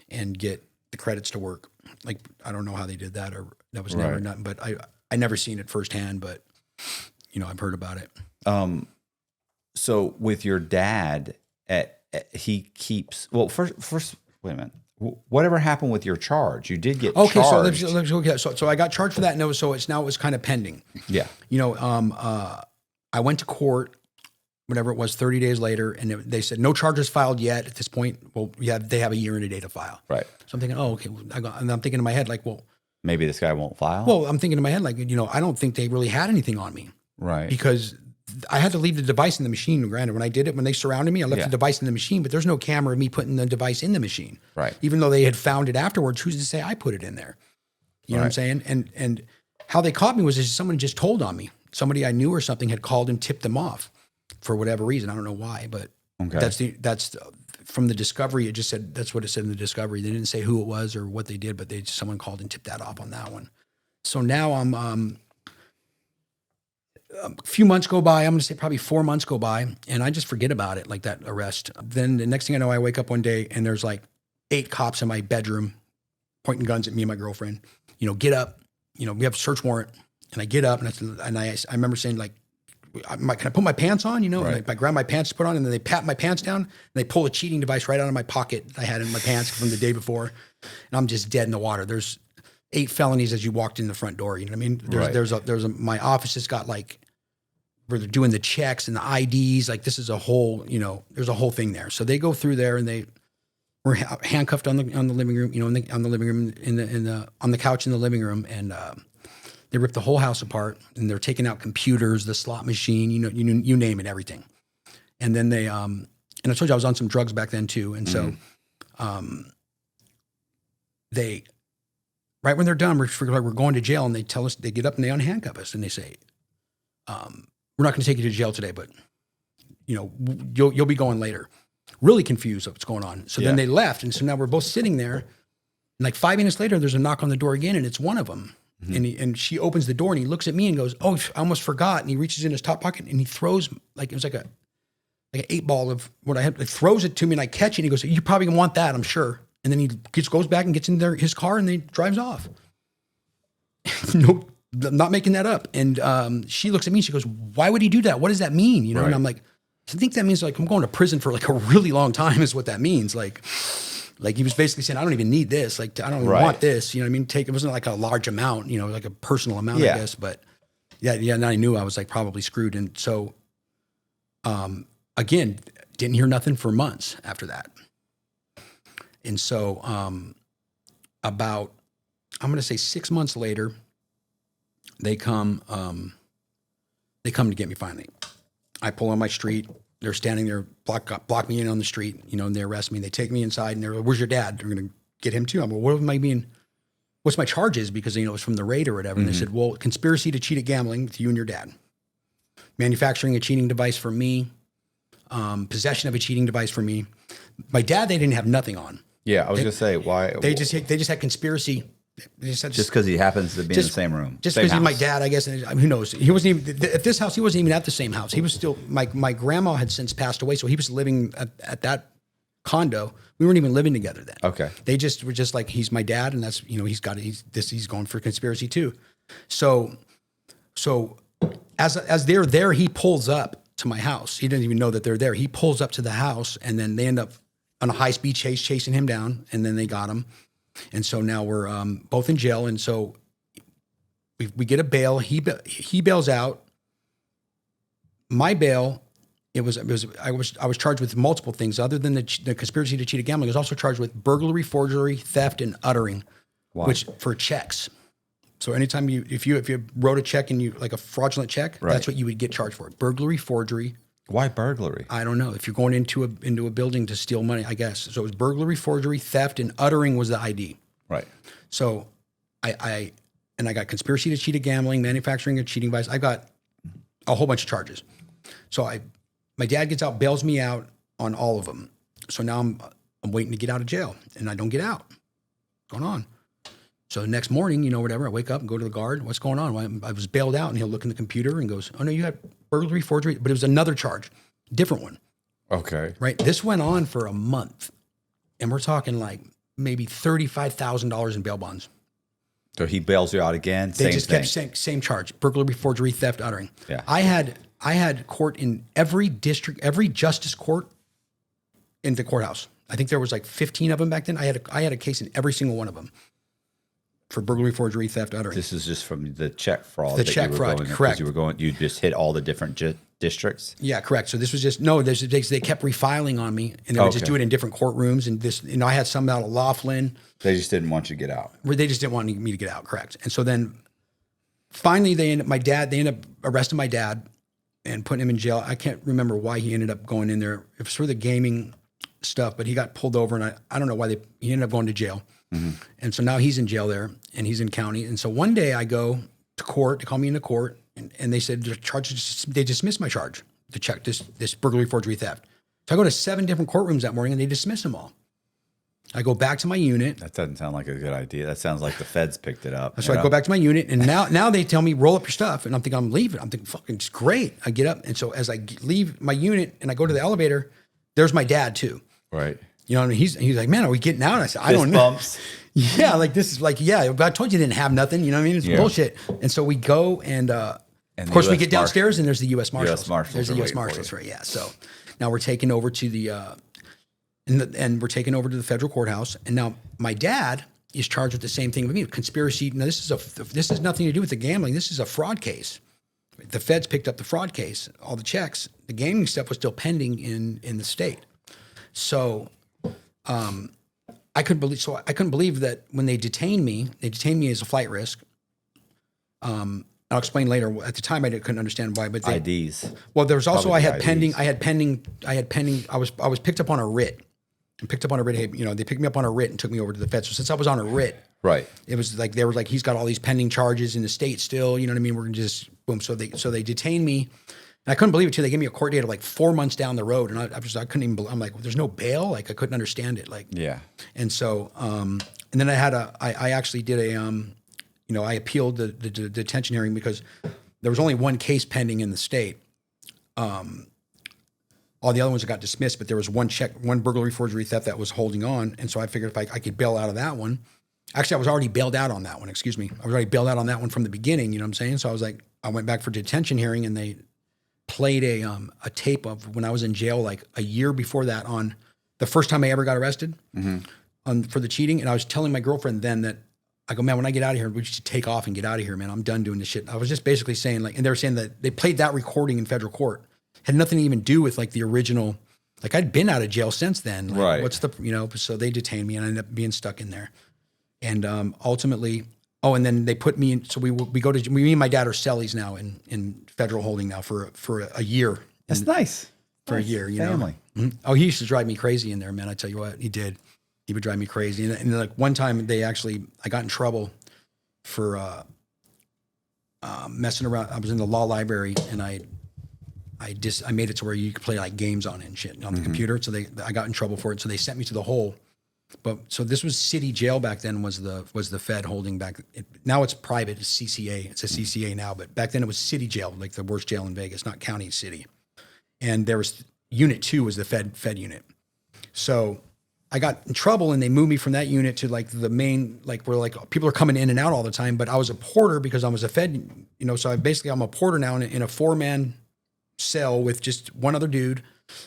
and get the credits to work. Like, I don't know how they did that, or that was never nothing, but I never seen it firsthand, but I've heard about it. So with your dad, he keeps, first, wait a minute. Whatever happened with your charge? You did get charged. So I got charged for that. No, so it was kind of pending. Yeah. I went to court, whatever it was, 30 days later, and they said no charges filed yet at this point. Well, they have a year and a day to file. Right. So I'm thinking, okay. And I'm thinking in my head, maybe this guy won't file. Well, I'm thinking in my head, I don't think they really had anything on me. Right. Because I had to leave the device in the machine. Granted, when I did it, when they surrounded me, I left the device in the machine, but there's no camera of me putting the device in the machine. Right. Even though they had found it afterwards, who's to say I put it in there? You know what I'm saying? And how they caught me was someone just told on me. Somebody I knew or something had called and tipped them off for whatever reason. I don't know why, but that's from the discovery. It just said, that's what it said in the discovery. They didn't say who it was or what they did, but someone called and tipped that off on that one. So now I'm, a few months go by, I'm going to say probably 4 months go by, and I just forget about it, like that arrest. Then the next thing I know, I wake up one day and there's 8 cops in my bedroom pointing guns at me and my girlfriend. Get up. We have a search warrant. And I get up and I remember saying can I put my pants on? And I grab my pants to put on, and then they pat my pants down and they pull a cheating device right out of my pocket I had in my pants from the day before. And I'm just dead in the water. There's 8 felonies as you walked in the front door. You know what I mean? There's my office has got where they're doing the checks and the IDs. This is a whole, there's a whole thing there. So they go through there and they were handcuffed on the living room, on the living room on the couch in the living room, and they ripped the whole house apart, and they're taking out computers, the slot machine, you name it, everything. And then they and I told you I was on some drugs back then too, and so they. Right when they're done, we're going to jail, and they tell us, they get up and they unhandcuff us, and they say, we're not going to take you to jail today, but you'll be going later. Really confused of what's going on. So then they left, and so now we're both sitting there, and 5 minutes later, there's a knock on the door again, and it's one of them. Mm-hmm. And she opens the door, and he looks at me and goes, "Oh, I almost forgot." And he reaches in his top pocket and he throws it was like an 8-ball of what I had. He throws it to me, and I catch it. And he goes, "You probably want that, I'm sure." And then he goes back and gets in his car, and he drives off. No, I'm not making that up. And she looks at me and she goes, "Why would he do that? What does that mean?" Right. And I'm like, I think that means I'm going to prison for a really long time is what that means. He was basically saying, I don't even need this. I don't even want this. You know what I mean? It wasn't a large amount, like a personal amount, I guess. But yeah. And I knew I was probably screwed. And so, again, didn't hear nothing for months after that. And so, about, I'm going to say 6 months later, they come to get me finally. I pull on my street. They're standing there, block me in on the street, and they arrest me. They take me inside, and they're like, "Where's your dad?" They're going to get him too. I'm like, "What am I being? What's my charges?" Because, it was from the raid or whatever. Mm-hmm. And they said, "Well, conspiracy to cheat at gambling with you and your dad. Manufacturing a cheating device for me. Possession of a cheating device for me. My dad, they didn't have nothing on. Yeah, I was going to say, why? They just had conspiracy. Just because he happens to be in the same room. Just because he's my dad, I guess. And who knows? He wasn't even at this house. He wasn't even at the same house. He was still my grandma had since passed away, so he was living at that condo. We weren't even living together then. Okay. They just were just he's my dad, and that's he's going for conspiracy too. So as they're there, he pulls up to my house. He doesn't even know that they're there. He pulls up to the house, and then they end up on a high speed chase chasing him down, and then they got him. And so now we're both in jail, and so we get a bail. He bails out. my bail, I was charged with multiple things other than the conspiracy to cheat at gambling. I was also charged with burglary, forgery, theft, and uttering, which for checks. So anytime if you wrote a check and like a fraudulent check, that's what you would get charged for. Burglary, forgery. Why burglary? I don't know. If you're going into a building to steal money, I guess. So it was burglary, forgery, theft, and uttering was the ID. Right. So I got conspiracy to cheat at gambling, manufacturing a cheating device. I got a whole bunch of charges. So my dad gets out, bails me out on all of them. So now I'm waiting to get out of jail, and I don't get out. What's going on? So the next morning, whatever, I wake up and go to the guard. What's going on? Well, I was bailed out, and he'll look in the computer and goes, "Oh no, you had burglary, forgery," but it was another charge, different one. Okay. Right. This went on for a month, and we're talking like maybe $35,000 in bail bonds. So he bails you out again. They just kept saying same charge: burglary, forgery, theft, uttering. Yeah. I had court in every district, every justice court in the courthouse. I think there was like 15 of them back then. I had a case in every single one of them for burglary, forgery, theft, uttering. This is just from the check fraud. The check fraud, correct. You just hit all the different districts. Yeah, correct. So this was just they kept refiling on me, and they would just do it in different courtrooms. And this, I had some out of Laughlin. They just didn't want you to get out. They just didn't want me to get out, correct. And so then finally they ended up arresting my dad and putting him in jail. I can't remember why he ended up going in there. It was for the gaming stuff, but he got pulled over, and I don't know why he ended up going to jail. Mm-hmm. And so now he's in jail there, and he's in county. And so one day I go to court, they call me into court, and they said they dismissed my charge to check this burglary, forgery, theft. So I go to 7 different courtrooms that morning, and they dismiss them all. I go back to my unit. That doesn't sound like a good idea. That sounds like the feds picked it up. So I go back to my unit, and now they tell me, roll up your stuff. And I'm thinking, I'm leaving. I'm thinking, fucking, it's great. I get up. And so as I leave my unit and I go to the elevator, there's my dad too. Right. And he's like, man, are we getting out? And I said, I don't know. Bumps. Yeah, like this is like, yeah, I told you didn't have nothing. You know what I mean? It's bullshit. And so we go, and of course we get downstairs, and there's the U.S. Marshals. There's the U.S. Marshals, right? Yeah. So now we're taking over to and we're taking over to the federal courthouse. And now my dad is charged with the same thing with me, conspiracy. Now this has nothing to do with the gambling. This is a fraud case. The feds picked up the fraud case, all the checks. The gaming stuff was still pending in the state. So I couldn't believe that when they detained me as a flight risk. I'll explain later. At the time, I couldn't understand why, but IDs. Well, there was also Probably I had pending. I was picked up on a writ. And picked up on a writ. Hey, they picked me up on a writ and took me over to the feds. So since I was on a writ, right, it was like they were like, he's got all these pending charges in the state still. You know what I mean? We're just boom. So they detained me. And I couldn't believe it too. They gave me a court date of like 4 months down the road, and I couldn't even. I'm like, there's no bail. Like I couldn't understand it. Like yeah. And so and then I actually did I appealed the detention hearing because there was only one case pending in the state. All the other ones got dismissed, but there was one burglary, forgery, theft that was holding on, and so I figured if I could bail out of that one. Actually, I was already bailed out on that one. Excuse me, I was already bailed out on that one from the beginning. You know what I'm saying? So I was like, I went back for detention hearing, and they played a tape of when I was in jail, like a year before that, on the first time I ever got arrested for the cheating. And I was telling my girlfriend then that I go, man, when I get out of here, we should take off and get out of here, man. I'm done doing this shit. I was just basically saying and they were saying that they played that recording in federal court. Had nothing to even do with like the original. Like I'd been out of jail since then. Like, right. What's the So they detained me, and I ended up being stuck in there. And ultimately, and then they put me in. So me and my dad are cellies now in federal holding now for a year. That's nice. For a year, family. know. Mm-hmm. Oh, he used to drive me crazy in there, man. I tell you what, he did. He would drive me crazy. And like one time, I got in trouble for messing around. I was in the law library, and I made it to where you could play like games on it and shit on the computer. So I got in trouble for it. So they sent me to the hole. But so this was city jail back then. Was the Fed holding back? Now it's private. It's CCA. It's a CCA now. But back then it was city jail, like the worst jail in Vegas, not county, city. And there was Unit 2 was the Fed unit. So I got in trouble, and they moved me from that unit to like the main, like where like people are coming in and out all the time. But I was a porter because I was a Fed. So I'm a porter now in a 4-man cell with just one other dude.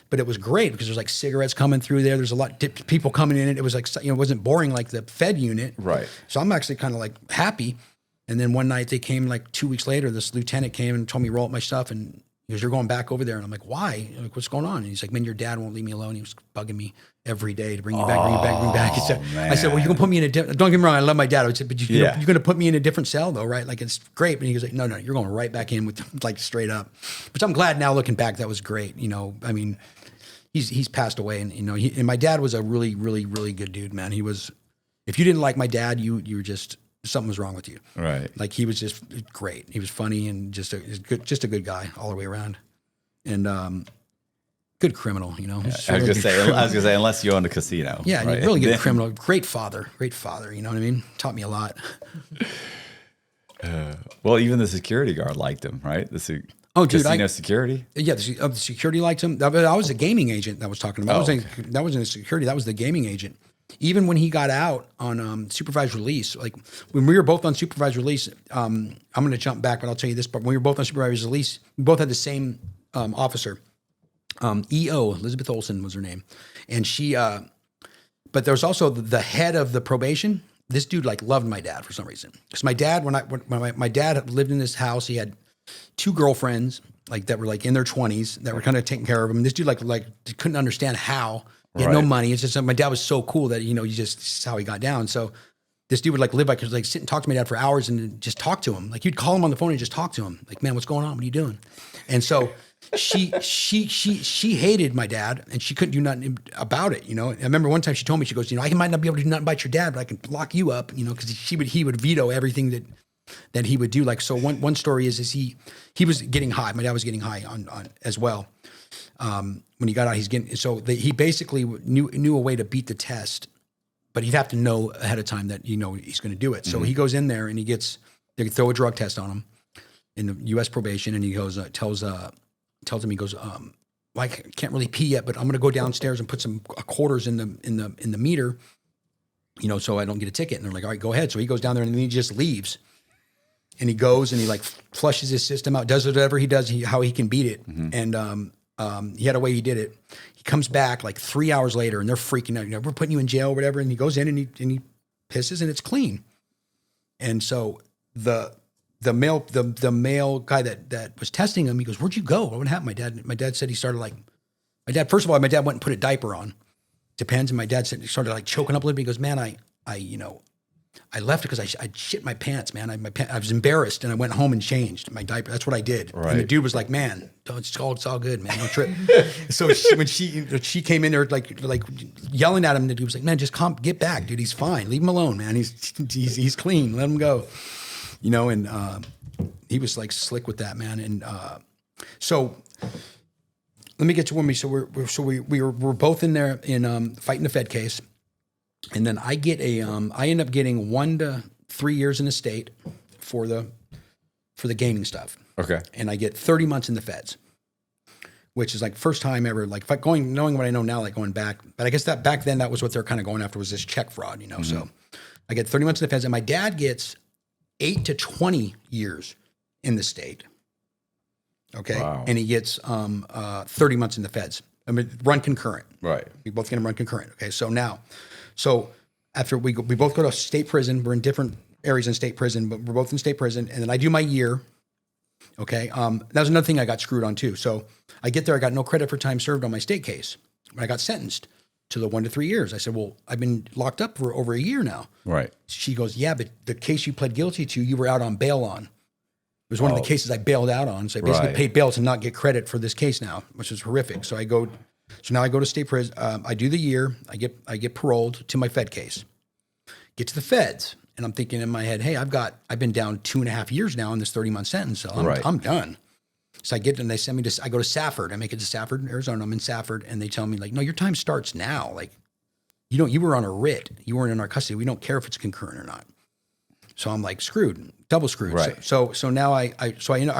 But it was great because there's like cigarettes coming through there. There's a lot of people coming in. It was like, it wasn't boring like the Fed unit. Right. So I'm actually kind of like happy. And then one night they came like 2 weeks later, this lieutenant came and told me roll up my stuff. And He goes, you're going back over there. And I'm like, why? I'm like, what's going on? And he's like, man, your dad won't leave me alone. He was bugging me every day to bring you back, bring you back, bring you back. I said, well, you're going to put me in a different, don't get me wrong, I love my dad. I said, but you're going to put me in a different cell though, right? Like, it's great. But he goes like, no, you're going right back in with like straight up. Which I'm glad now looking back, that was great. You know, I mean, he's passed away, and, you know, and my dad was a really, really, really good dude, man. He was, if you didn't like my dad, you were just, something was wrong with you. Right. Like, he was just great. He was funny and just a good guy all the way around. And good criminal, you know. Yeah, I was gonna say, unless you own a casino. Yeah, right? really good criminal. Great father. You know what I mean? Taught me a lot. Well, even the security guard liked him, right? Dude, casino security. Yeah, the security liked him. I was a gaming agent that was talking about. That wasn't a security. That was the gaming agent. Even when he got out on supervised release, like when we were both on supervised release, I'm going to jump back, but I'll tell you this. But when we were both on supervised release, we both had the same officer. EO, Elizabeth Olsen was her name. And she, but there was also the head of the probation. This dude like loved my dad for some reason. Because my dad, when my dad lived in this house, he had 2 girlfriends like that were like in their 20s that were kind of taking care of him. And this dude like couldn't understand how. He had no money. It's just that my dad was so cool that, you know, this is how he got down. So this dude would like live, like sit and talk to my dad for hours and just talk to him. Like, you'd call him on the phone and just talk to him. Like, man, what's going on? What are you doing? And so she hated my dad, and she couldn't do nothing about it. You know, I remember one time she told me, she goes, you know, I might not be able to do nothing about your dad, but I can lock you up. You know, because he would veto everything that he would do. Like, so one story is he was getting high. My dad was getting high on as well. When he got out, he basically knew a way to beat the test, but he'd have to know ahead of time that, you know, he's going to do it. So he goes in there and they throw a drug test on him in the U.S. probation, and he goes, tells him, he goes, well, I can't really pee yet, but I'm going to go downstairs and put some quarters in the meter, you know, so I don't get a ticket. And they're like, all right, go ahead. So he goes down there and then he just leaves, and he goes and he like flushes his system out, does whatever he does, how he can beat it. And, he had a way he did it. He comes back like 3 hours later, and they're freaking out. You know, we're putting you in jail or whatever. And he goes in and he pisses, and it's clean. And so the male guy that was testing him, he goes, where'd you go? What happened? My dad said he started first of all, my dad went and put a diaper on. Depends. And my dad said he started like choking up a little bit. He goes, man, I left because I shit my pants, man. I was embarrassed, and I went home and changed my diaper. That's what I did. Right. And the dude was like, man, it's all good, man. Don't trip. So when she came in there like yelling at him, the dude was like, man, just get back, dude. He's fine. Leave him alone, man. He's clean. Let him go. You know, and he was like slick with that, man. And so let me get to when we were both in there in fighting the Fed case. And then I end up getting 1 to 3 years in the state for the gaming stuff. Okay. And I get 30 months in the feds, which is like first time ever, like knowing what I know now, like going back. But I guess that back then that was what they're kind of going after, was this check fraud, you know? So I get 30 months in the feds, and my dad gets 8 to 20 years in the state. Okay. Wow. And he gets 30 months in the feds. I mean, run concurrent. Right. We both get him run concurrent. Okay. So after we both go to state prison, we're in different areas in state prison, but we're both in state prison. And then I do my year. Okay. That was another thing I got screwed on too. So I get there, I got no credit for time served on my state case. I got sentenced to the 1 to 3 years. I said, well, I've been locked up for over a year now. Right. She goes, yeah, but the case you pled guilty to, you were out on bail on. It was one of the cases I bailed out on. So I basically paid bail to not get credit for this case now, which is horrific. So now I go to state prison. I do the year. I get paroled to my Fed case. Get to the feds, and I'm thinking in my head, hey, I've been down 2.5 years now in this 30-month sentence, so I'm done. So I get, and they send me to, I go to Safford. I make it to Safford, Arizona. I'm in Safford, and they tell me like, no, your time starts now. Like, you were on a writ. You weren't in our custody. We don't care if it's concurrent or not. So I'm like screwed, double screwed. Right. So now I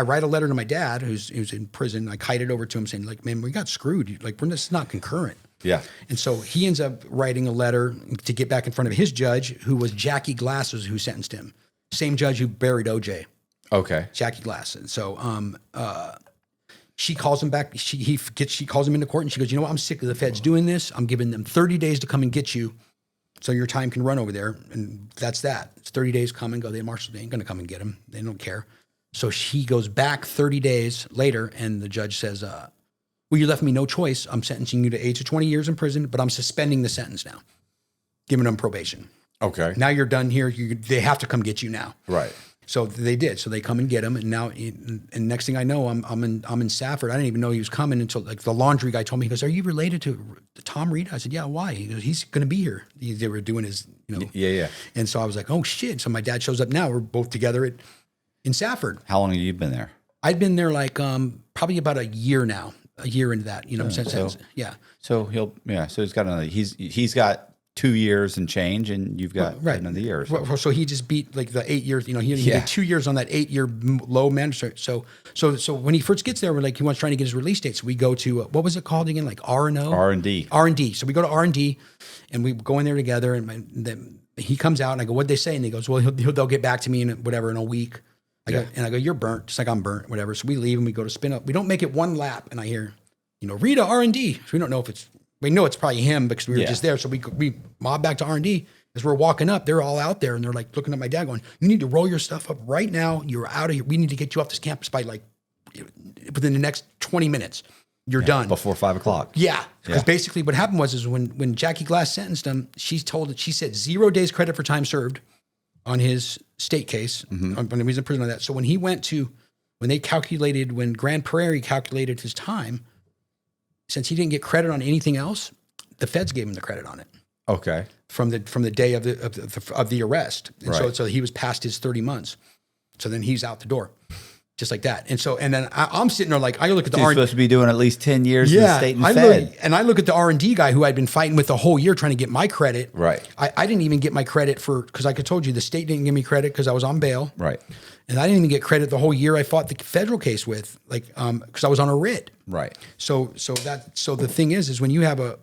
write a letter to my dad who's in prison. I kite it over to him saying like, man, we got screwed. Like, this is not concurrent. Yeah. And so he ends up writing a letter to get back in front of his judge, who was Jackie Glass, who sentenced him. Same judge who buried OJ. Okay. Jackie Glass. And so she calls him back. She calls him into court, and she goes, you know what? I'm sick of the feds doing this. I'm giving them 30 days to come and get you, so your time can run over there. And that's that. It's 30 days, come and go. The marshals ain't going to come and get him. They don't care. So he goes back 30 days later, and the judge says, well, you left me no choice. I'm sentencing you to 8 to 20 years in prison, but I'm suspending the sentence now, giving him probation. Okay. Now you're done here. They have to come get you now. Right. So they did. So they come and get him, and now, and next thing I know, I'm in Safford. I didn't even know he was coming until like the laundry guy told me. He goes, "Are you related to Tom Reda?" I said, "Yeah." Why? He goes, "He's going to be here." They were doing his, Yeah. And so I was like, "Oh shit!" So my dad shows up. Now we're both together in Safford. How long have you been there? I'd been there like probably about a year now. A year into that, since yeah. So so he's got he's got 2 years and change, and you've got another year. So he just beat like the 8 years. He did 2 years on that 8-year low mandatory. So when he first gets there, we're like, he wants trying to get his release date. So we go to what was it called again? Like R&O? R&D. R&D. So we go to R&D, and we go in there together. And then he comes out, and I go, "What'd they say?" And he goes, "Well, they'll get back to me in a week." I go, "You're burnt, just like I'm burnt, whatever." So we leave and we go to spin up. We don't make it one lap, and I hear, Reda R&D. So we don't know if we know it's probably him because we were just there. So we mob back to R&D. As we're walking up, they're all out there, and they're like looking at my dad going, "You need to roll your stuff up right now. You're out of here. We need to get you off this campus by like within the next 20 minutes. You're done." Before 5 o'clock. Yeah. Because basically what happened was when Jackie Glass sentenced him, she said 0 days credit for time served on his state case, when he was in prison on that. So when Grand Prairie calculated his time, since he didn't get credit on anything else, the feds gave him the credit on it. Okay. From the day of the arrest. And so he was past his 30 months. So then he's out the door. Just like that. And then I'm sitting there like, I look at the He's supposed to be doing at least 10 years in the state and fed. I look at the R&D guy who I'd been fighting with the whole year trying to get my credit. Right. I didn't even get my credit because I told you the state didn't give me credit because I was on bail. Right. And I didn't even get credit the whole year I fought the federal case with, because I was on a writ. Right. So the thing is when you have a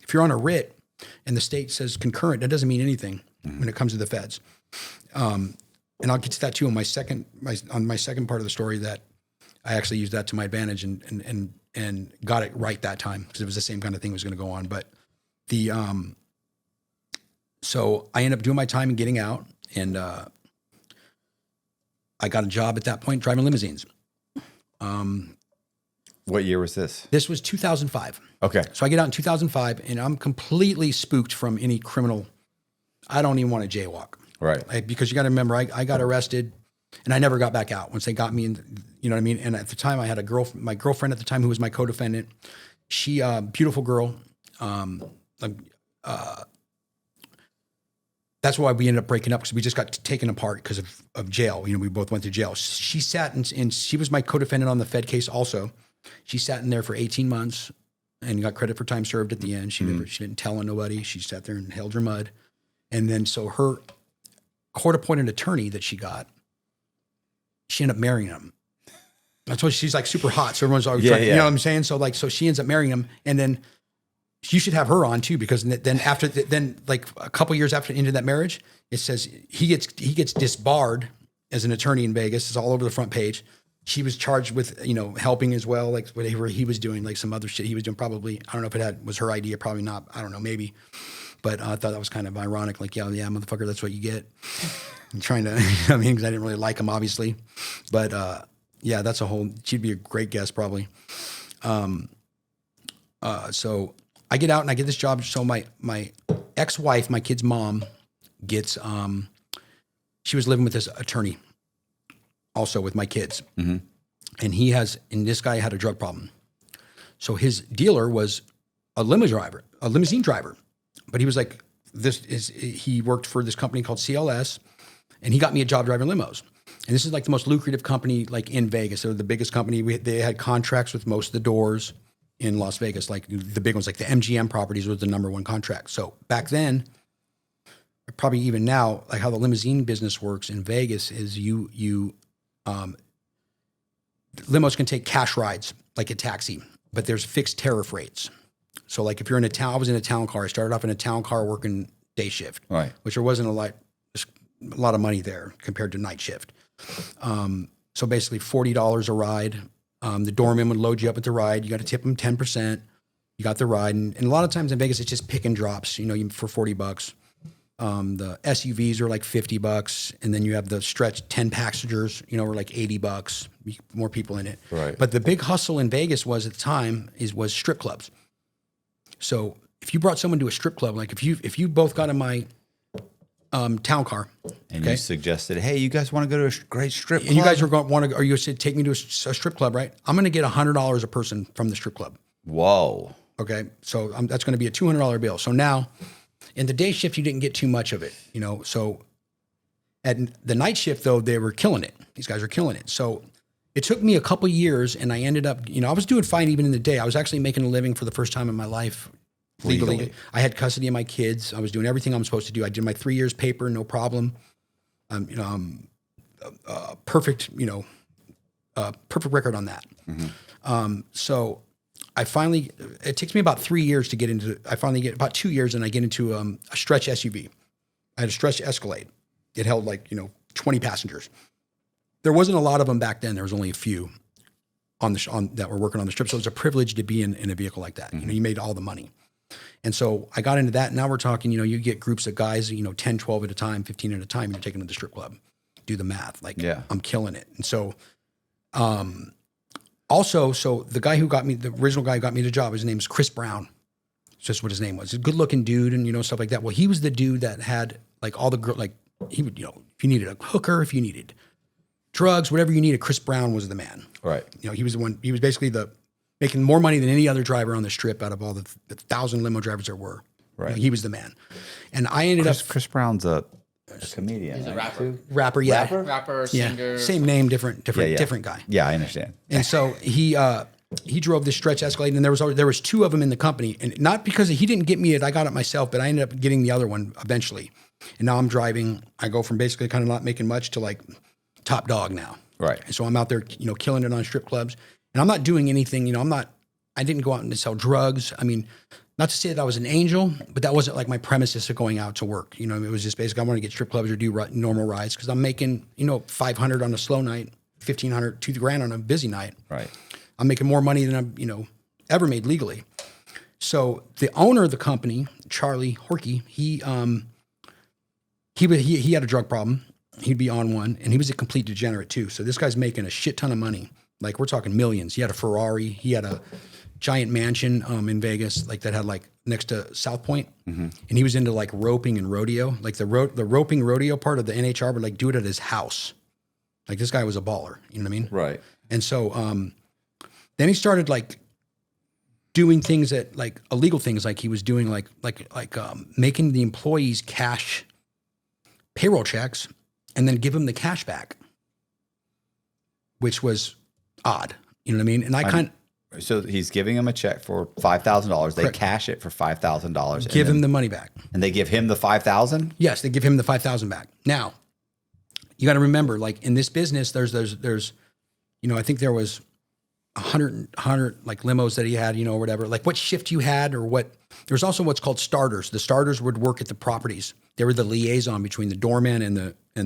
if you're on a writ and the state says concurrent, that doesn't mean anything when it comes to the feds. And I'll get to that too on my second part of the story, that I actually used that to my advantage and got it right that time because it was the same kind of thing was going to go on. But so I ended up doing my time and getting out, and I got a job at that point driving limousines. What year was this? This was 2005. Okay. So I get out in 2005, and I'm completely spooked from any criminal. I don't even want to jaywalk. Right. Because you got to remember, I got arrested, and I never got back out once they got me in. You know what I mean? And at the time, I had my girlfriend at the time who was my co-defendant. She, beautiful girl. That's why we ended up breaking up, because we just got taken apart because of jail. We both went to jail. She sat and she was my co-defendant on the Fed case also. She sat in there for 18 months and got credit for time served at the end. She didn't tell on nobody. She sat there and held her mud. And then so her court-appointed attorney that she got, she ended up marrying him. That's why she's like super hot. So everyone's always trying, you know what I'm saying? So she ends up marrying him, and then you should have her on too, because then like a couple years after into that marriage, it says he gets disbarred as an attorney in Vegas. It's all over the front page. She was charged with, helping as well, like whatever he was doing, like some other shit he was doing. Probably, I don't know if was her idea, probably not. I don't know, maybe. But I thought that was kind of ironic. Like, yeah, motherfucker, that's what you get. I'm trying to, because I didn't really like him, obviously. But that's she'd be a great guest, probably. So I get out and I get this job. So my ex-wife, my kid's mom, gets, she was living with this attorney also with my kids. Mm-hmm. And this guy had a drug problem. So his dealer was a limousine driver. But he was like, he worked for this company called CLS, and he got me a job driving limos. And this is like the most lucrative company like in Vegas. They're the biggest company. They had contracts with most of the doors in Las Vegas, like the big ones, like the MGM properties was the number one contract. So back then, probably even now, like how the limousine business works in Vegas is limos can take cash rides like a taxi, but there's fixed tariff rates. So like if you're in a town, I was in a town car. I started off in a town car working day shift, right? Which there wasn't a lot of money there compared to night shift. So basically $40 a ride. The doorman would load you up with the ride. You got to tip them 10%. You got the ride. And a lot of times in Vegas, it's just pick and drops, for $40. The SUVs are like $50, and then you have the stretch 10 passengers, are like $80, more people in it. Right. But the big hustle in Vegas was at the time was strip clubs. So if you brought someone to a strip club, like if you both got in my town car, And you suggested, hey, you guys want to go to a great strip club? and you guys are going want to, or you said take me to a strip club, right? I'm going to get $100 a person from the strip club. Whoa. Okay, so that's going to be a $200 bill. So now, in the day shift, you didn't get too much of it, So at the night shift, though, they were killing it. These guys are killing it. So it took me a couple years, and I ended up, I was doing fine even in the day. I was actually making a living for the first time in my life legally. I had custody of my kids. I was doing everything I'm supposed to do. I did my 3 years paper, no problem. Perfect, perfect record on that. So I finally, it takes me about 3 years to get into, I finally get about 2 years and I get into a stretch SUV. I had a stretch Escalade. It held 20 passengers. There wasn't a lot of them back then. There was only a few on that were working on the strip. So it was a privilege to be in a vehicle like that. You made all the money. And so I got into that. Now we're talking, you get groups of guys, 10, 12 at a time, 15 at a time. You're taking them to the strip club. Do the math. I'm killing it. And so, also, so the guy the original guy who got me the job, his name is Chris Brown. It's just what his name was. He's a good looking dude and, stuff like that. Well, he was the dude that had all the girl, he would, if you needed a hooker, if you needed drugs, whatever you needed, Chris Brown was the man. Right. He was the one, he was basically making more money than any other driver on the strip out of all the 1,000 limo drivers there were. Right. He was the man. And I ended up. Chris Brown's a comedian. He's a right, rapper. too? Rapper, yeah. Rapper, singer. Same name, different guy. Yeah, I understand. And so he drove this stretch Escalade, and there was two of them in the company, and not because he didn't get me it, I got it myself, but I ended up getting the other one eventually. And now I'm driving. I go from basically kind of not making much to top dog now. Right. And so I'm out there, killing it on strip clubs, and I'm not doing anything. I didn't go out and sell drugs. I mean, not to say that I was an angel, but that wasn't my premises of going out to work. It was just basically I want to get strip clubs or do normal rides because I'm making, $500 on a slow night, $1,500, $2,000 on a busy night. Right. I'm making more money than I've, ever made legally. So the owner of the company, Charlie Horkey, he had a drug problem. He'd be on one, and he was a complete degenerate too. So this guy's making a shit ton of money. We're talking millions. He had a Ferrari. He had a giant mansion in Vegas, that had next to South Point. And he was into roping and rodeo, the roping rodeo part of the NHR, but do it at his house. This guy was a baller. You know what I mean? Right. And so then he started doing things that illegal things, he was doing making the employees cash payroll checks and then give them the cash back, which was odd. You know what I mean? And So he's giving him a check for $5,000. They Correct. cash it for $5,000. give him the money back. And they give him the $5,000? Yes, they give him the $5,000 back. Now, you got to remember, in this business, there's, I think there was 100 limos that he had, or whatever, what shift you had or what. There's also what's called starters. The starters would work at the properties. They were the liaison between the doorman and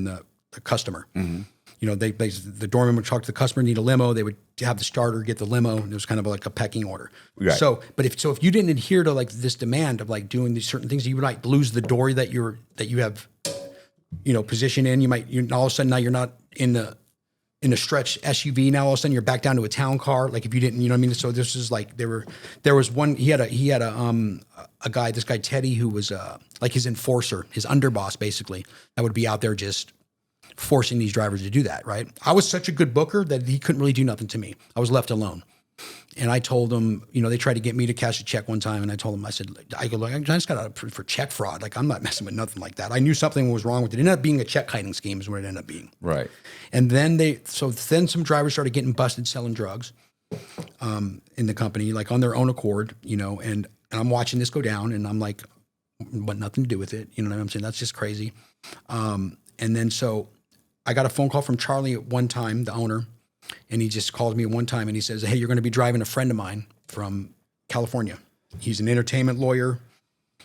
the customer. Mm-hmm. The doorman would talk to the customer, need a limo. They would have the starter get the limo. And it was kind of a pecking order. Right. So, if you didn't adhere to this demand of doing these certain things, you might lose the door that you have, position in. All of a sudden now you're not in a stretch SUV. Now all of a sudden you're back down to a town car. If you didn't, you know what I mean? So this is there was one, he had a guy, this guy Teddy, who was his enforcer, his underboss basically, that would be out there just forcing these drivers to do that, right? I was such a good booker that he couldn't really do nothing to me. I was left alone. And I told him, they tried to get me to cash a check one time. And I told him, I just got out for check fraud. I'm not messing with nothing like that. I knew something was wrong with it. It ended up being a check kiting scheme is what it ended up being. Right. And then then some drivers started getting busted selling drugs in the company, on their own accord, and I'm watching this go down and I'm but nothing to do with it. You know what I'm saying? That's just crazy. And then so I got a phone call from Charlie at one time, the owner, and he just called me at one time and he says, hey, you're going to be driving a friend of mine from California. He's an entertainment lawyer.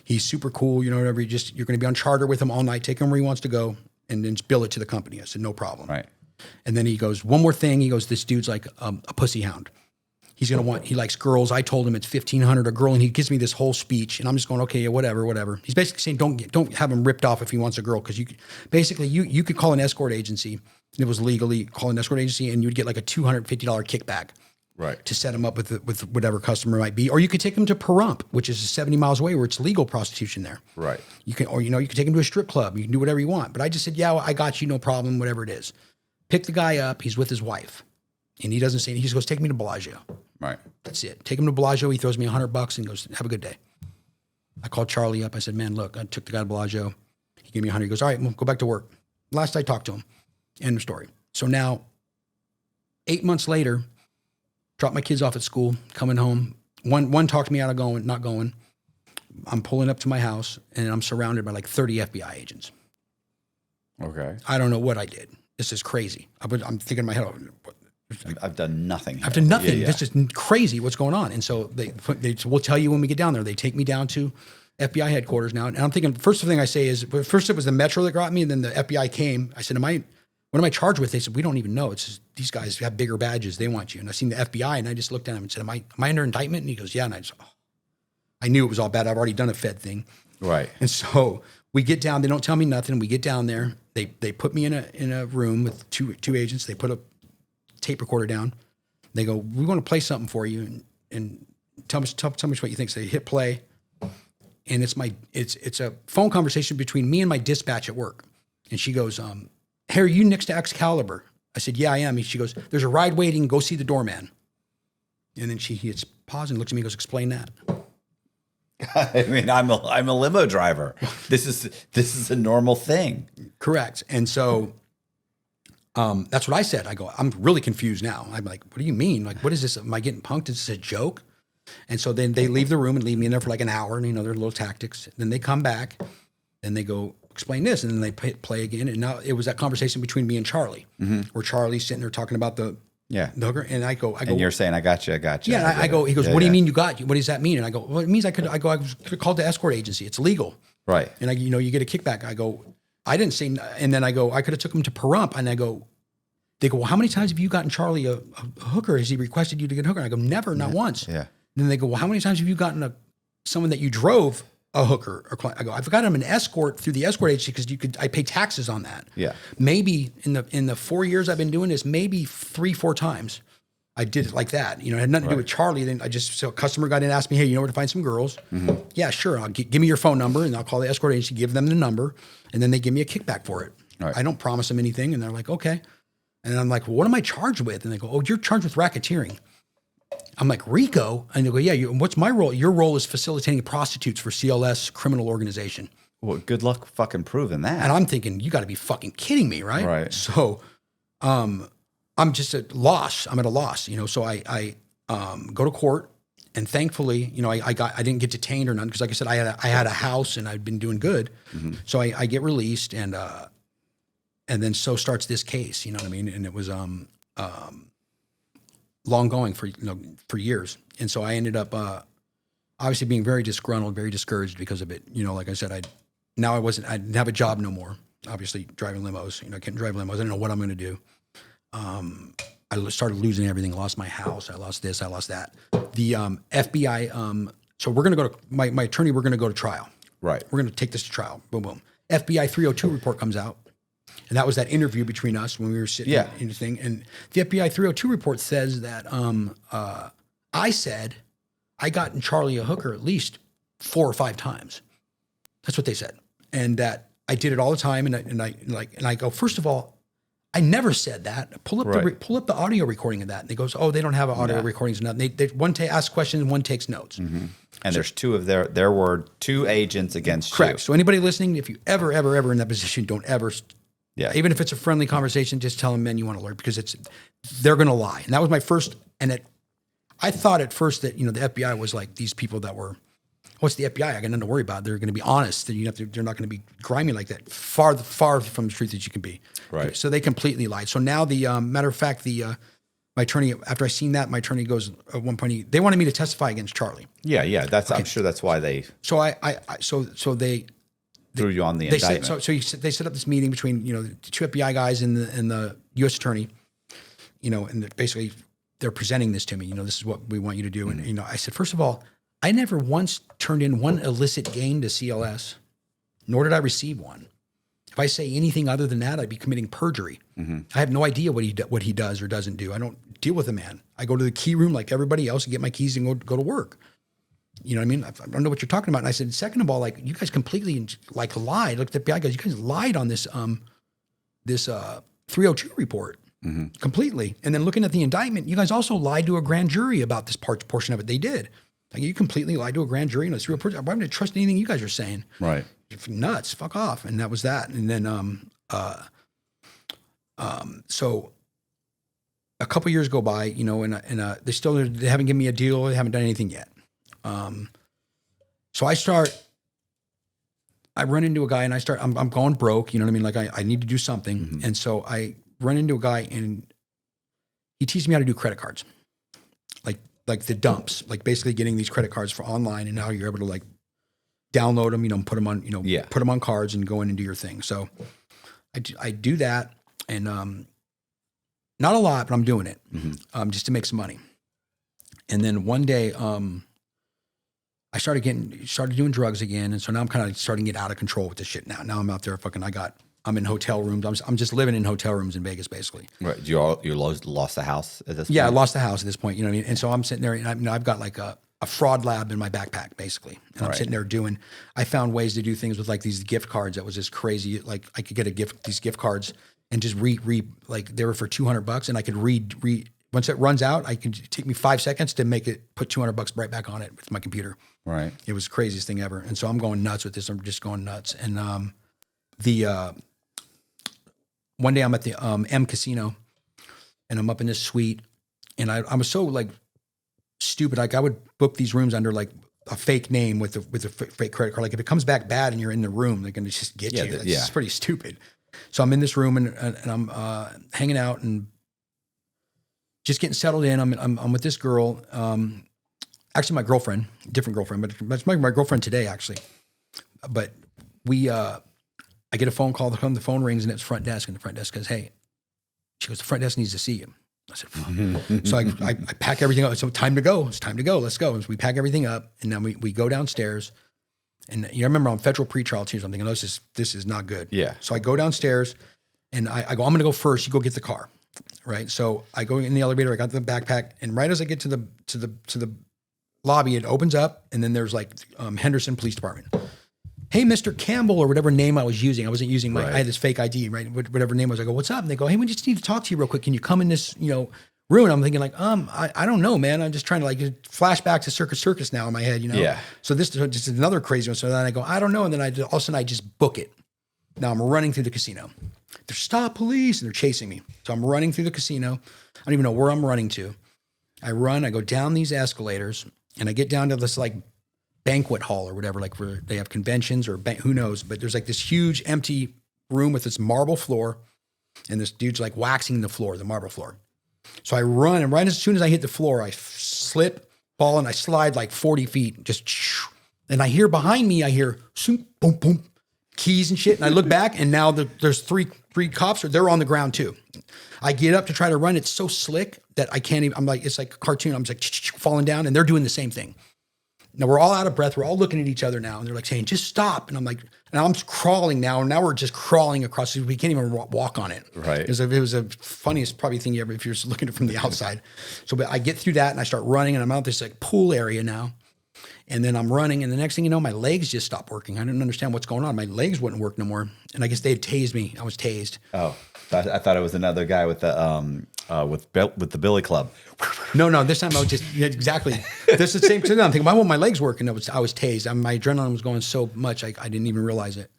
He's super cool. Whatever. You're going to be on charter with him all night, take him where he wants to go and then bill it to the company. I said, no problem. Right. And then he goes, one more thing. He goes, this dude's a pussy hound. he likes girls. I told him it's 1,500 a girl, and he gives me this whole speech, and I'm just going, okay, yeah, whatever. He's basically saying don't have him ripped off if he wants a girl, because you could call an escort agency. It was legally call an escort agency, and you'd get like a $250 kickback. Right. To set him up with whatever customer might be, or you could take him to Pahrump, which is 70 miles away, where it's legal prostitution there. Right. You can take him to a strip club. You can do whatever you want. But I just said, yeah, well, I got you, no problem, whatever it is. Pick the guy up. He's with his wife, and he doesn't say. He just goes, take me to Bellagio. Right. That's it. Take him to Bellagio. He throws me $100 and goes, have a good day. I called Charlie up. I said, man, look, I took the guy to Bellagio. He gave me $100. He goes, all right, well, go back to work. Last I talked to him. End of story. So now, 8 months later. Drop my kids off at school, coming home. One talked me out of not going. I'm pulling up to my house, and I'm surrounded by like 30 FBI agents. Okay. I don't know what I did. This is crazy. I'm thinking in my head, I've done nothing. I've done nothing. Yeah. This is crazy. What's going on? And so they will tell you when we get down there. They take me down to FBI headquarters now. And I'm thinking, first thing I say is, first it was the Metro that got me, and then the FBI came. I said, what am I charged with? They said, we don't even know. It's just, these guys have bigger badges. They want you. And I seen the FBI, and I just looked at him and said, am I under indictment? And he goes, yeah. And I knew it was all bad. I've already done a Fed thing. Right. And so we get down. They don't tell me nothing. We get down there. They put me in a room with two agents. They put a tape recorder down. They go, we want to play something for you, and tell me what you think. So they hit play, and it's a phone conversation between me and my dispatch at work. And she goes, hey, are you next to Excalibur? I said, yeah, I am. She goes, there's a ride waiting. Go see the doorman. And then he hits pause and looks at me and goes, explain that. I mean, I'm a limo driver. This is a normal thing. Correct. And so that's what I said. I go, I'm really confused now. I'm like, what do you mean? Like, what is this? Am I getting punked? Is this a joke? And so then they leave the room and leave me in there for like an hour, and their little tactics. Then they come back and they go, explain this, and then they play again. And now it was that conversation between me and Charlie, where Charlie's sitting there talking about the hooker, and I go, And you're saying, I got you. Yeah, I go. He goes, what do you mean you got you? What does that mean? And I go, well, it means I was called the escort agency. It's legal, Right. and you get a kickback. I go, I didn't say, and then I go, I could have took him to Pahrump, and I go, they go, well, how many times have you gotten Charlie a hooker? Has he requested you to get a hooker? And I go, never, not once. Yeah. Then they go, well, how many times have you gotten someone that you drove a hooker or client? I go, I've got him an escort through the escort agency because I pay taxes on that. Yeah. Maybe in the 4 years I've been doing this, maybe 3-4 times I did it like that. It had nothing to do with Charlie. Then so a customer got in and asked me, hey, you know where to find some girls? Mm-hmm. Yeah, sure. I'll give me your phone number, and I'll call the escort agency, give them the number, and then they give me a kickback for it. Right. I don't promise them anything, and they're like, okay. And I'm like, well, what am I charged with? And they go, oh, you're charged with racketeering. I'm like, RICO? And they go, yeah, what's my role? Your role is facilitating prostitutes for CLS criminal organization. Well, good luck fucking proving that. And I'm thinking, you got to be fucking kidding me, right? Right. So I'm just at loss. I'm at a loss, so I go to court, and thankfully, I didn't get detained or nothing, because like I said, I had a house and I'd been doing good. Mm-hmm. So I get released, and then so starts this case, you know what I mean? And it was long going for years. And so I ended up obviously being very disgruntled, very discouraged because of it. Like I said, I didn't have a job no more. Obviously driving limos, I couldn't drive limos. I didn't know what I'm going to do. I started losing everything. I lost my house. I lost this. I lost that. The FBI. So we're going to go to my attorney. We're going to go to trial. Right. We're going to take this to trial. Boom, boom. FBI 302 report comes out. And that was that interview between us when we were sitting in the thing. And the FBI 302 report says that I said I got in Charlie a hooker at least 4 or 5 times. That's what they said. And that I did it all the time. And I go, first of all, I never said that. Pull up the audio recording of that. And he goes, oh, they don't have audio recordings or nothing. One asks questions and one takes notes. Mm-hmm. And there's two of there were 2 agents against correct. you. So anybody listening, if you ever in that position, don't ever. Yeah. Even if it's a friendly conversation, just tell them, man, you want to learn, because they're going to lie. And that was my first. And I thought at first that the FBI was like these people that were, what's the FBI? I got nothing to worry about. They're going to be honest. They're not going to be grimy like that. Far from the truth as you can be. Right. So they completely lied. So now the matter of fact, my attorney, after I seen that, my attorney goes at one point, they wanted me to testify against Charlie. Yeah. I'm sure that's why they. So they threw you on the indictment. They set up this meeting between the 2 FBI guys and the U.S. attorney, and basically they're presenting this to me. This is what we want you to do. And, I said, first of all, I never once turned in one illicit gain to CLS, nor did I receive one. If I say anything other than that, I'd be committing perjury. I have no idea what he does or doesn't do. I don't deal with the man. I go to the key room like everybody else and get my keys and go to work. You know what I mean? I don't know what you're talking about. And I said, second of all, like you guys completely like lied. Look at the FBI guys. You guys lied on this 302 report completely. And then looking at the indictment, you guys also lied to a grand jury about this portion of it. They did. Like you completely lied to a grand jury on this report. I'm not going to trust anything you guys are saying. Right. You're nuts. Fuck off. And that was that. And then so a couple years go by, and they haven't given me a deal. They haven't done anything yet. So I run into a guy and I'm going broke, you know what I mean? Like I need to do something. And so I run into a guy and he teaches me how to do credit cards, like the dumps, like basically getting these credit cards for online. And now you're able to like download them, put them on, put them on cards and go in and do your thing. So I do that and, not a lot, but I'm doing it, just to make some money. And then one day, I started doing drugs again. And so now I'm kind of starting to get out of control with this shit now. Now I'm out there I'm in hotel rooms. I'm just living in hotel rooms in Vegas, basically. Right. You lost the house at this point? Yeah, I lost the house at this point. You know what I mean? And so I'm sitting there and I've got like a fraud lab in my backpack, basically. And I'm sitting there I found ways to do things with like these gift cards that was just crazy. Like I could get these gift cards and just like they were for $200 and I could read. Once it runs out, take me 5 seconds to put $200 right back on it with my computer. Right. It was the craziest thing ever. And so I'm going nuts with this. I'm just going nuts. And one day I'm at the M Casino and I'm up in this suite and I was so like stupid. Like I would book these rooms under like a fake name with a fake credit card. Like if it comes back bad and you're in the room, they're going to just get you. It's pretty stupid. So I'm in this room and I'm hanging out and just getting settled in. I'm with this girl, actually my girlfriend, different girlfriend, but that's my girlfriend today actually. But I get a phone call, the phone rings and it's front desk and the front desk goes, hey, she goes, the front desk needs to see you. I said, fuck. So I pack everything up. So time to go. It's time to go. Let's go. And so we pack everything up and then we go downstairs. And I remember on federal pretrial too, so I'm thinking, this is not good. Yeah. So I go downstairs and I go, I'm going to go first. You go get the car. Right. So I go in the elevator, I got the backpack and right as I get to the lobby, it opens up and then there's like Henderson Police Department. Hey, Mr. Campbell or whatever name I was using. I wasn't using I had this fake ID, right? Whatever name was. I go, what's up? And they go, hey, we just need to talk to you real quick. Can you come in this, room? And I'm thinking like, I don't know, man. I'm just trying to like flash back to Circus now in my head, Yeah. So this is just another crazy one. So then I go, I don't know. And then all of a sudden I just book it. Now I'm running through the casino. They're stop police and they're chasing me. So I'm running through the casino. I don't even know where I'm running to. I go down these escalators and I get down to this like banquet hall or whatever, like where they have conventions or who knows, but there's like this huge empty room with this marble floor and this dude's like waxing the marble floor. So I run and right as soon as I hit the floor, I slip, fall, and I slide like 40 feet, just, and I hear behind me, boom, boom, keys and shit. And I look back and now there's three cops, or they're on the ground too. I get up to try to run. It's so slick that I can't even, it's like a cartoon. I'm just like falling down and they're doing the same thing. Now we're all out of breath. We're all looking at each other now. And they're like saying, just stop. And I'm like, and I'm crawling now. Now we're just crawling across. We can't even walk on it. Right. It was a funniest probably thing ever if you're just looking at it from the outside. So but I get through that and I start running and I'm out this like pool area now. And then I'm running and the next thing you know, my legs just stopped working. I didn't understand what's going on. My legs wouldn't work no more. And I guess they had tased me. I was tased. Oh, I thought it was another guy with the with the Billy Club. No. This time I was just exactly. This is the same thing. I'm thinking, why won't my legs work? And I was tased. My adrenaline was going so much I didn't even realize it.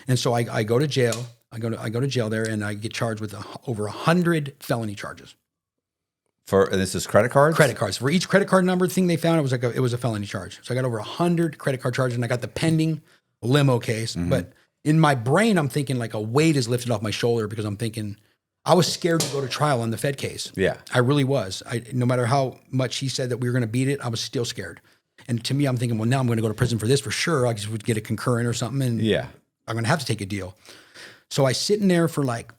And so I go to jail. I go to jail there, and I get charged with over 100 felony charges. This is credit cards. Credit cards for each credit card number thing they found. It was a felony charge. So I got over 100 credit card charges, and I got the pending limo case. Mm-hmm. But in my brain, I'm thinking like a weight is lifted off my shoulder because I'm thinking. I was scared to go to trial on the Fed case. Yeah. I really was. No matter how much he said that we were going to beat it, I was still scared. And to me, I'm thinking, well, now I'm going to go to prison for this for sure. I just would get a concurrent or something. And I'm going to have to take a deal. So I sit in there for like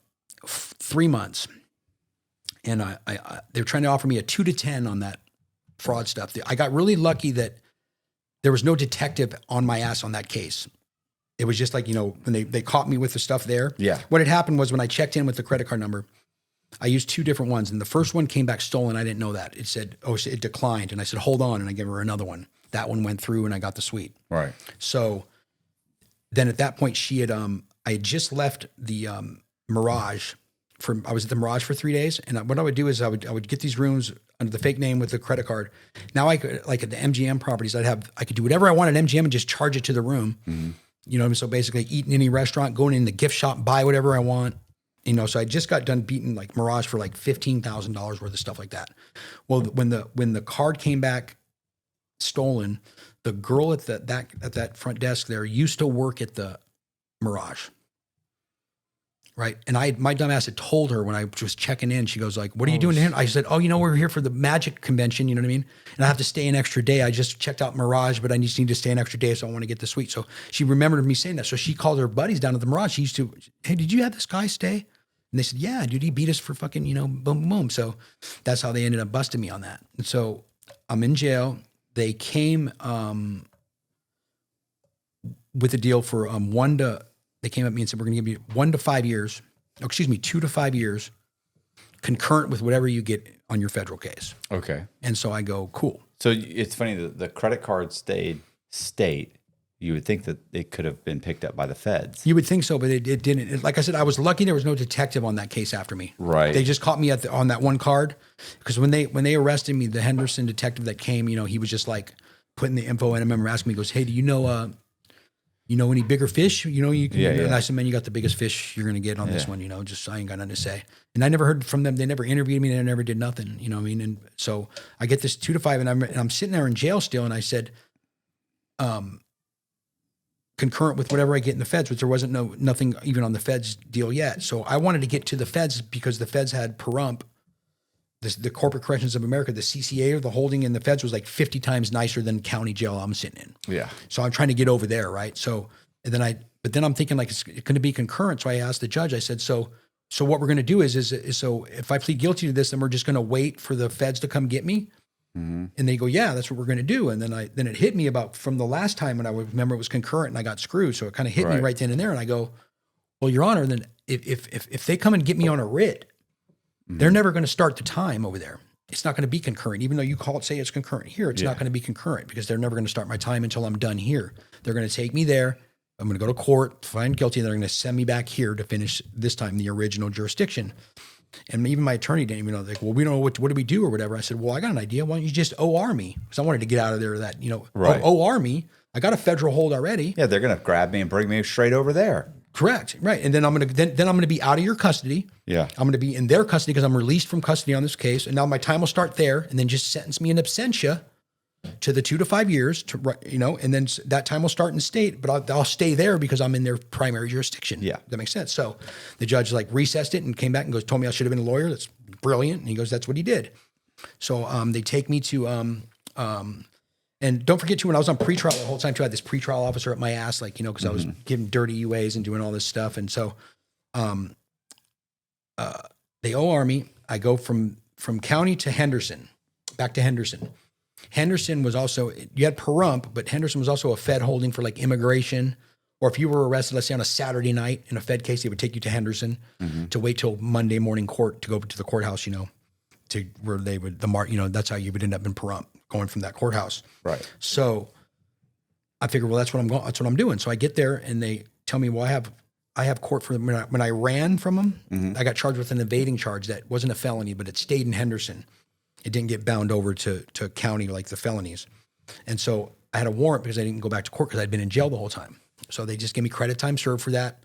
3 months. And they were trying to offer me a 2 to 10 on that fraud stuff. I got really lucky that there was no detective on my ass on that case. It was just like, when they caught me with the stuff there. Yeah. What had happened was when I checked in with the credit card number, I used 2 different ones. And the first one came back stolen. I didn't know that. It said, it declined. And I said, hold on. And I gave her another one. That one went through and I got the suite. Right. So then at that point I had just left the Mirage I was at the Mirage for 3 days. And what I would do is I would get these rooms under the fake name with the credit card. Now I could, like at the MGM properties, I could do whatever I want at MGM and just charge it to the room. Mm-hmm. So basically eat in any restaurant, go in the gift shop, buy whatever I want. So I just got done beating like Mirage for like $15,000 worth of stuff like that. Well, when the card came back stolen, the girl at that front desk there used to work at the Mirage. Right. And my dumb ass had told her when I was checking in, she goes like, what are you doing here? I said, we're here for the Magic convention. You know what I mean? And I have to stay an extra day. I just checked out Mirage, but I just need to stay an extra day. So I want to get the suite. So she remembered me saying that. So she called her buddies down at the Mirage. She used to, hey, did you have this guy stay? And they said, yeah, dude, he beat us for fucking, boom, boom, boom. So that's how they ended up busting me on that. And so I'm in jail. They came with a deal for they came at me and said, we're going to give you 2 to 5 years, concurrent with whatever you get on your federal case. Okay. And so I go, cool. So it's funny that the credit card stayed state. You would think that it could have been picked up by the feds. You would think so, but it didn't. Like I said, I was lucky there was no detective on that case after me. Right. They just caught me on that one card. Because when they arrested me, the Henderson detective that came, he was just like putting the info in. I remember asking me, he goes, hey, do you know any bigger fish? You can. Yeah. And I said, man, you got the biggest fish you're gonna get on this one. Just I ain't got nothing to say. And I never heard from them. They never interviewed me. They never did nothing. You know what I mean? And so I get this 2 to 5, and I'm sitting there in jail still. And I said, concurrent with whatever I get in the feds, which there wasn't nothing even on the feds deal yet. So I wanted to get to the feds because the feds had perump. The Corporate Corrections of America, the CCA, or the holding in the feds was like 50 times nicer than county jail I'm sitting in. Yeah. So I'm trying to get over there, right? So but then I'm thinking like it's going to be concurrent. So I asked the judge. I said, so what we're going to do is so if I plead guilty to this, then we're just going to wait for the feds to come get me. Mm-hmm. And they go, yeah, that's what we're going to do. And then it hit me about from the last time when I would remember it was concurrent and I got screwed. So it kind of hit me right then and there. And I go, well, Your Honor, then if they come and get me on a writ, they're never going to start the time over there. It's not going to be concurrent. Even though you say it's concurrent here, it's not going to be concurrent because they're never going to start my time until I'm done here. They're going to take me there. I'm going to go to court, find guilty, and they're going to send me back here to finish this time the original jurisdiction. And even my attorney didn't even know. Like, well, we don't know what do we do or whatever. I said, well, I got an idea. Why don't you just OR me? Because I wanted to get out of there. OR me. I got a federal hold already. Yeah, they're going to grab me and bring me straight over there. Correct. Right. And then I'm going to be out of your custody. Yeah. I'm going to be in their custody because I'm released from custody on this case. And now my time will start there and then just sentence me in absentia to the 2 to 5 years and then that time will start in state, but I'll stay there because I'm in their primary jurisdiction. Yeah. That makes sense. So the judge recessed it and came back and told me I should have been a lawyer. That's brilliant. And he goes, that's what he did. So they take me to, and don't forget too, when I was on pretrial the whole time too, I had this pretrial officer at my ass, because I was giving dirty UAs and doing all this stuff. And so, they OR me. I go from county to Henderson, back to Henderson. Henderson was also, you had perump, but Henderson was also a Fed holding for immigration. Or if you were arrested, let's say on a Saturday night in a Fed case, they would take you to Henderson to wait till Monday morning court to go to the courthouse, to where they would, that's how you would end up in perump, going from that courthouse. Right. So I figured, well, that's what I'm doing. So I get there and they tell me, well, I have court for when I ran from them, I got charged with an evading charge that wasn't a felony, but it stayed in Henderson. It didn't get bound over to county like the felonies. And so I had a warrant because I didn't go back to court because I'd been in jail the whole time. So they just gave me credit time served for that.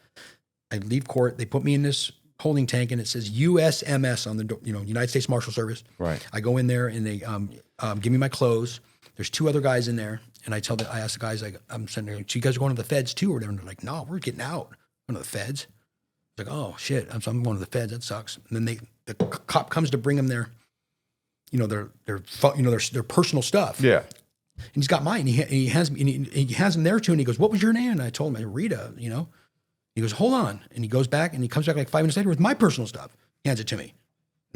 I leave court. They put me in this holding tank and it says USMS on the door, United States Marshal Service. Right. I go in there and they give me my clothes. There's 2 other guys in there. And I ask the guys, I'm sitting there, so you guys are going to the feds too or whatever? And they're like, no, we're getting out. I'm going to the feds. It's like, oh shit, I'm going to the feds. That sucks. And then the cop comes to bring them their personal stuff. Yeah. And he's got mine. He has them there too. And he goes, what was your name? And I told him, Rita, He goes, hold on. And he goes back and he comes back 5 minutes later with my personal stuff. He hands it to me.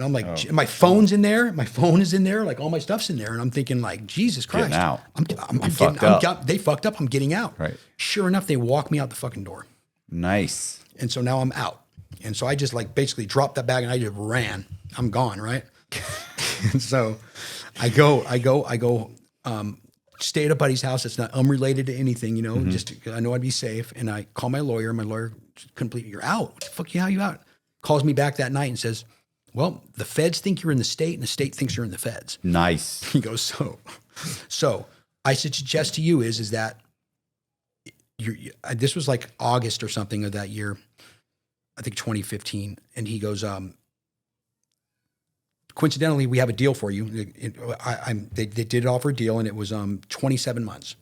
And I'm like, my phone's in there. My phone is in there. Like all my stuff's in there. And I'm thinking like, Jesus Christ. Getting out. They fucked up. I'm getting out. Right. Sure enough, they walk me out the fucking door. Nice. And so now I'm out. And so I just like basically dropped that bag and I just ran. I'm gone. Right. And so I go, stay at a buddy's house. It's not unrelated to anything, you know, just I know I'd be safe. And I call my lawyer. My lawyer completely, you're out. What the fuck? How you out? Calls me back that night and says, well, the feds think you're in the state and the state thinks you're in the feds. Nice. He goes, so I suggest to you is that this was like August or something of that year, I think 2015. And he goes, coincidentally, we have a deal for you. They did offer a deal and it was 27 months,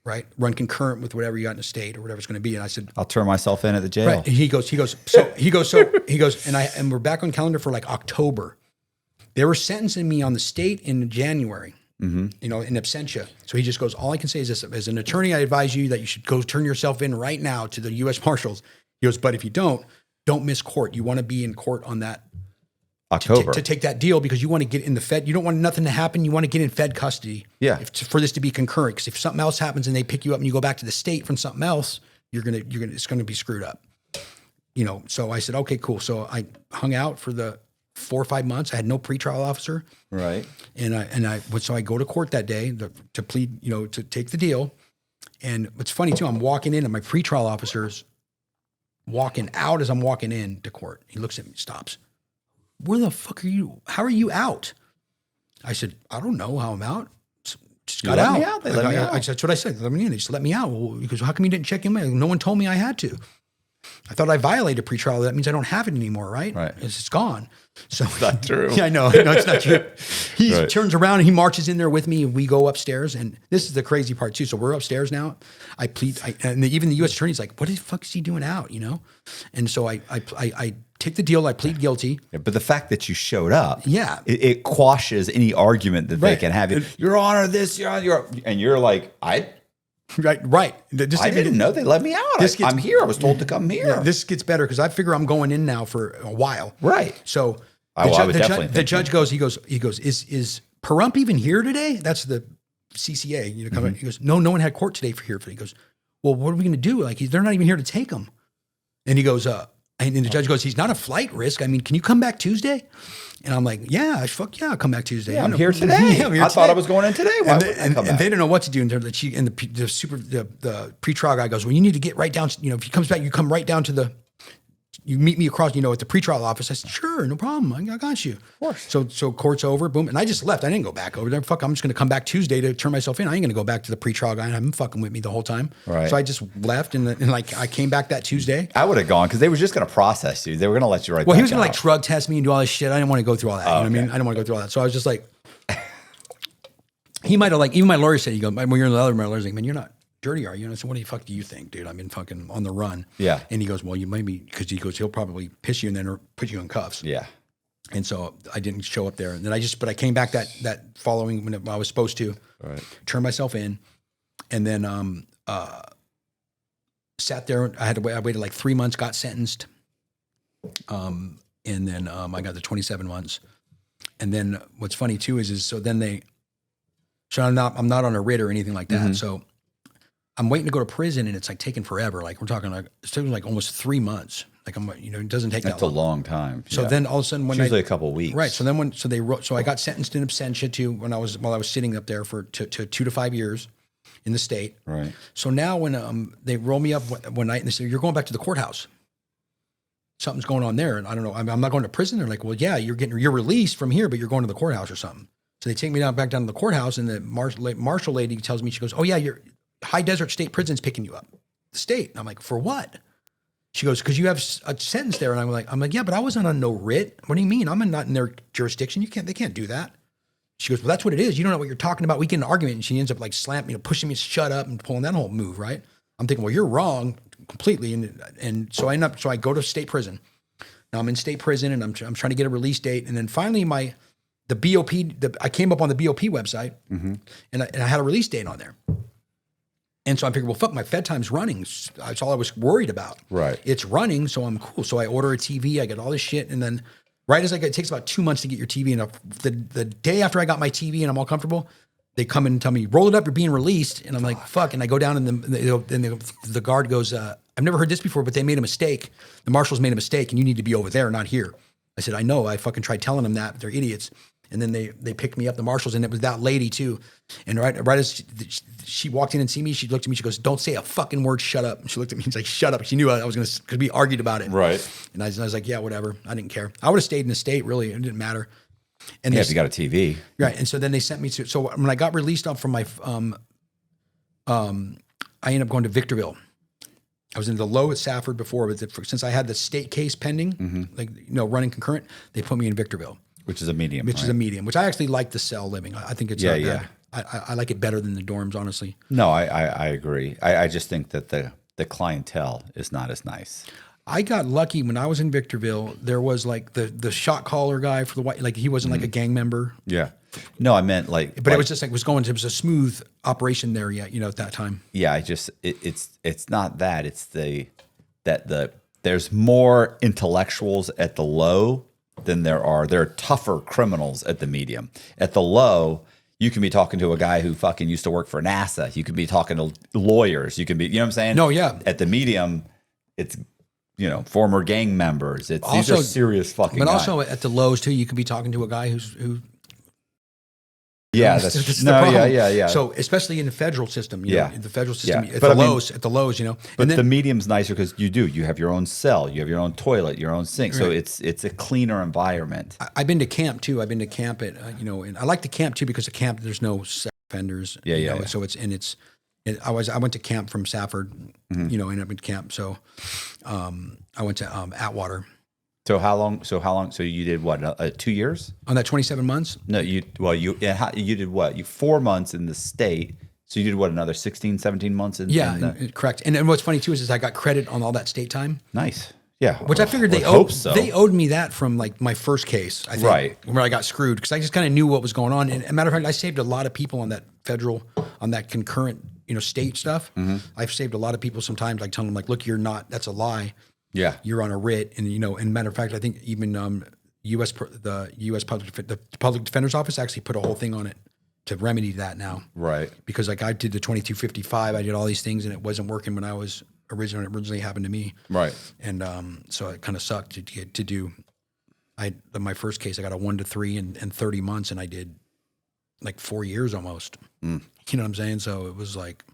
right? Run concurrent with whatever you got in the state or whatever it's going to be. And I said, I'll turn myself in at the jail. right. And he goes, and we're back on calendar for like October. They were sentencing me on the state in January, you know, in absentia. So he just goes, all I can say is this, as an attorney, I advise you that you should go turn yourself in right now to the U.S. Marshals. He goes, but if you don't miss court. You want to be in court on that October to take that deal because you want to get in the Fed. You don't want nothing to happen. You want to get in Fed custody. Yeah. For this to be concurrent. Because if something else happens and they pick you up and you go back to the state from something else, it's gonna be screwed up. You know. So I said, okay, cool. So I hung out for the 4 or 5 months. I had no pretrial officer. Right. So I go to court that day to plead, you know, to take the deal. And what's funny too, I'm walking in and my pretrial officer's walking out as I'm walking in to court. He looks at me, stops. Where the fuck are you? How are you out? I said, I don't know how I'm out. Just got out. They let me out. That's what I said. Let me in. They just let me out. Well, because how come you didn't check in? No one told me I had to. I thought I violated pretrial. That means I don't have it anymore, right? Right. It's gone. So It's not true. Yeah, I know. No, it's not true. He Right. turns around and he marches in there with me and we go upstairs. And this is the crazy part too. So we're upstairs now. I plead, and even the U.S. attorney's like, what the fuck is he doing out? You know? And so I take the deal. I plead guilty. Yeah, but the fact that you showed up, Yeah. it quashes any argument that they Right. can have. Your Honor, and you're like, I Right. didn't know they let me out. I'm here. I was told to come here. Yeah, this gets better because I figure I'm going in now for a while. Right. So I would definitely the think judge goes, he goes, is Pahrump even here today? That's the CCA. You know, He goes, no one had court today for here. He goes, well, what are we going to do? Like, they're not even here to take him. And he goes, and the judge goes, he's not a flight risk. I mean, can you come back Tuesday? And I'm like, fuck yeah, I'll come back Tuesday. I'm here today. Yeah, I'm here I thought today. I was going in today. Why wouldn't I come And back? they don't know what to do. And the pretrial guy goes, well, you need to get right down. You know, if he comes back, you come right down to you meet me across, you know, at the pretrial office. I said, sure, no problem. I got you. Of course. So court's over, boom. And I just left. I didn't go back over there. Fuck, I'm just going to come back Tuesday to turn myself in. I ain't going to go back to the pretrial guy and have him fucking with me the whole time. Right. So I just left and like I came back that Tuesday. I would have gone because they were just going to process you. They were going to let you right Well, he back was going to like out. drug test me and do all this shit. I didn't want to go through all that. You know what I mean? I didn't want to go through all that. So I was just like, he might have like, even my lawyer said, he goes, when you're in the other, my lawyer's like, man, you're not dirty, are you? And I said, what the fuck do you think, dude? I've been fucking on the run. Yeah. And he goes, well, you might be, because he goes, he'll probably piss you and then put you in cuffs. Yeah. And so I didn't show up there. And then but I came back that following when I was supposed to. Right. Turned myself in. And then sat there. I waited like 3 months, got sentenced. And then I got the 27 months. And then what's funny too is so I'm not on a writ or anything like that. Mm-hmm. So I'm waiting to go to prison and it's like taking forever. Like we're talking like, it's taking like almost 3 months. Like it doesn't take That's that a long. long time. So Yeah. then all of a sudden It's usually a couple of weeks. right. So then so I got sentenced in absentia to while I was sitting up there to 2 to 5 years in the state. Right. So now when they roll me up one night and they say, you're going back to the courthouse. Something's going on there. And I don't know, I'm not going to prison. They're like, well, yeah, you're released from here, but you're going to the courthouse or something. So they take me back down to the courthouse and the marshal lady tells me, she goes, oh yeah, your High Desert State Prison's picking you up. The state. And I'm like, for what? She goes, because you have a sentence there. And I'm like, yeah, but I wasn't on no writ. What do you mean? I'm not in their jurisdiction. They can't do that. She goes, well, that's what it is. You don't know what you're talking about. We get in an argument. And she ends up like slamming, pushing me to shut up and pulling that whole move, right? I'm thinking, well, you're wrong completely. And so I go to state prison. Now I'm in state prison and I'm trying to get a release date. And then finally the BOP, I came up on the BOP website and I had a release date on there. And so I figured, well, fuck, my Fed time's running. That's all I was worried about. Right. It's running, so I'm cool. So I order a TV, I get all this shit, and then Right as it takes about 2 months to get your TV, and the day after I got my TV and I'm all comfortable, they come in and tell me, roll it up, you're being released. And I'm like, fuck. And I go down and the guard goes, I've never heard this before, but they made a mistake. The marshals made a mistake and you need to be over there, not here. I said, I know. I fucking tried telling them that, but they're idiots. And then they picked me up, the marshals, and it was that lady too. And right as she walked in and see me, she looked at me, she goes, don't say a fucking word, shut up. And she looked at me and she's like, shut up. She knew I was going to, because we argued about it. Right. And I was like, yeah, whatever. I didn't care. I would have stayed in the state, really. It didn't matter. And Yeah, if you got a TV. right. And so then they sent me to, so when I got released off from my, I ended up going to Victorville. I was in the low at Safford before, but since I had the state case pending, running concurrent, they put me in Victorville. Which is a medium. Which is a medium, which I actually like the cell living. I think it's I like it better than the dorms, honestly. No, I agree. I just think that the clientele is not as nice. I got lucky when I was in Victorville. There was like the shot caller guy for the white, like he wasn't like a gang member. Yeah. No, I meant like, but it was just like it was a smooth operation there yet, at that time. Yeah, it's not that. It's there's more intellectuals at the low than there are tougher criminals at the medium. At the low, you can be talking to a guy who fucking used to work for NASA. You can be talking to lawyers. You can be, you know what I'm saying? No, yeah. At the medium, it's, former gang members. These are serious fucking But guys. also at the lows too, you could be talking to a guy who yeah, that's that's the problem. yeah. So especially in the federal system, the federal system, Yeah. at But the I mean- lows, But But then, the medium's nicer because you have your own cell, you have your own toilet, your own sink. So it's a cleaner environment. I've been to camp too. I've been to camp at, and I like the camp too because at camp there's no sex offenders. Yeah. So I went to camp from Safford, ended up in camp. So I went to Atwater. So how long? So you did what? 2 years? On that 27 months? No, you did what? You 4 months in the state. So you did what? Another 16, 17 months in correct. And what's funny too is I got credit on all that state time. Nice. Yeah. Which I figured they owed me that from like my first case, I think, Right. where I got screwed because I just kind of knew what was going on. And as a matter of fact, I saved a lot of people on that concurrent, state stuff. I've saved a lot of people sometimes, like telling them like, look, you're not, that's a lie. Yeah. You're on a writ. And, and matter of fact, I think even the U.S. Public Defender's Office actually put a whole thing on it to remedy that now. Right. Because like I did the 2255, I did all these things and it wasn't working when I was originally happened to me. Right. And so it kind of sucked to do. My first case, I got a 1 to 3 and 30 months, and I did like 4 years almost. You know what I'm saying? So it was like.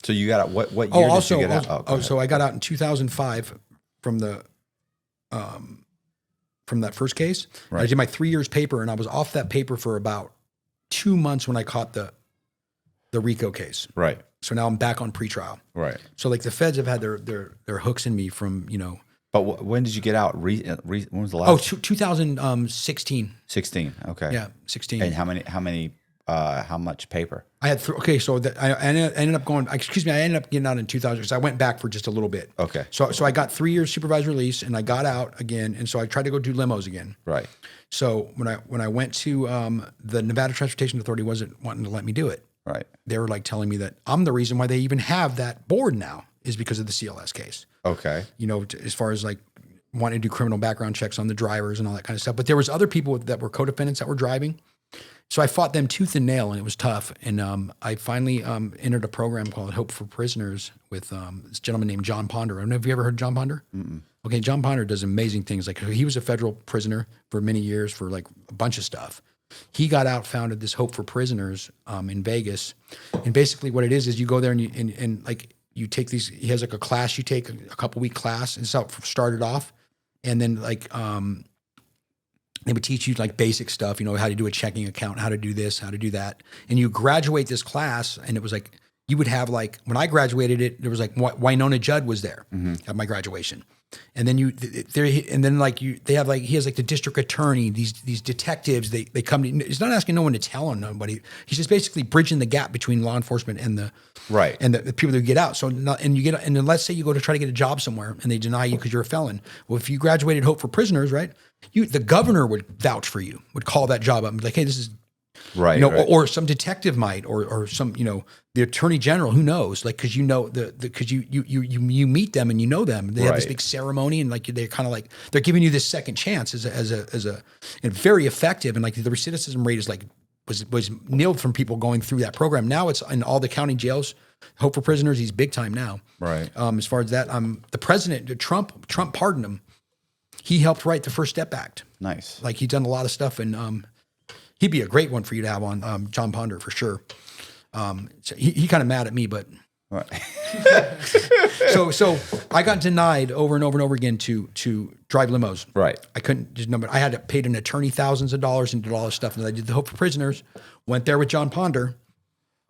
So you got out, what year did you get out? So I got out in 2005 from the from that first case. Right. I did my 3 years paper, and I was off that paper for about 2 months when I caught the RICO case. Right. So now I'm back on pretrial. Right. So like the feds have had their hooks in me from, But when did you get out? When was the last? 2016. 16. Okay. Yeah, 16. And how much paper? I had I ended up going. Excuse me, I ended up getting out in 2000 because I went back for just a little bit. Okay. So I got 3 years supervised release, and I got out again, and so I tried to go do limos again. Right. So when I went to the Nevada Transportation Authority, wasn't wanting to let me do it. Right. They were like telling me that I'm the reason why they even have that board now is because of the CLS case. Okay. As far as like wanting to do criminal background checks on the drivers and all that kind of stuff. But there was other people that were co-defendants that were driving. So I fought them tooth and nail, and it was tough. And I finally entered a program called Hope for Prisoners with this gentleman named John Ponder. I don't know if you ever heard of John Ponder? Mm-mm. Okay, John Ponder does amazing things. Like he was a federal prisoner for many years for like a bunch of stuff. He got out, founded this Hope for Prisoners in Vegas. And basically what it is you go there and like you take these, he has like a class you take, a couple week class, and so it started off. And then like they would teach you like basic stuff, how to do a checking account, how to do this, how to do that. And you graduate this class, and it was like, you would have like, when I graduated it, there was like Winona Judd was there at my graduation. And then they have like, he has like the district attorney, these detectives, they come to, he's not asking no one to tell on nobody. He's just basically bridging the gap between law enforcement and the people that get out. So and then let's say you go to try to get a job somewhere and they deny you because you're a felon. Well, if you graduated Hope for Prisoners, right? The governor would vouch for you, would call that job up and be like, hey, this is Right. You know, right. or some detective might, or some, you know, the attorney general, who knows? Like, cause you know, cause you meet them and you know them. They have this Right. big ceremony, and like, they're kind of like, they're giving you this second chance as a and very effective. And like the recidivism rate is like, was nilled from people going through that program. Now it's in all the county jails. Hope for Prisoners, he's big time now. Right. As far as that, the president, Trump pardoned him. He helped write the First Step Act. Nice. Like, he's done a lot of stuff, and he'd be a great one for you to have on, John Ponder, for sure. So he kind of mad at me, but Right. so I got denied over and over and over again to drive limos. Right. I couldn't just number. I had to pay an attorney thousands of dollars and did all this stuff. And I did the Hope for Prisoners. Went there with John Ponder.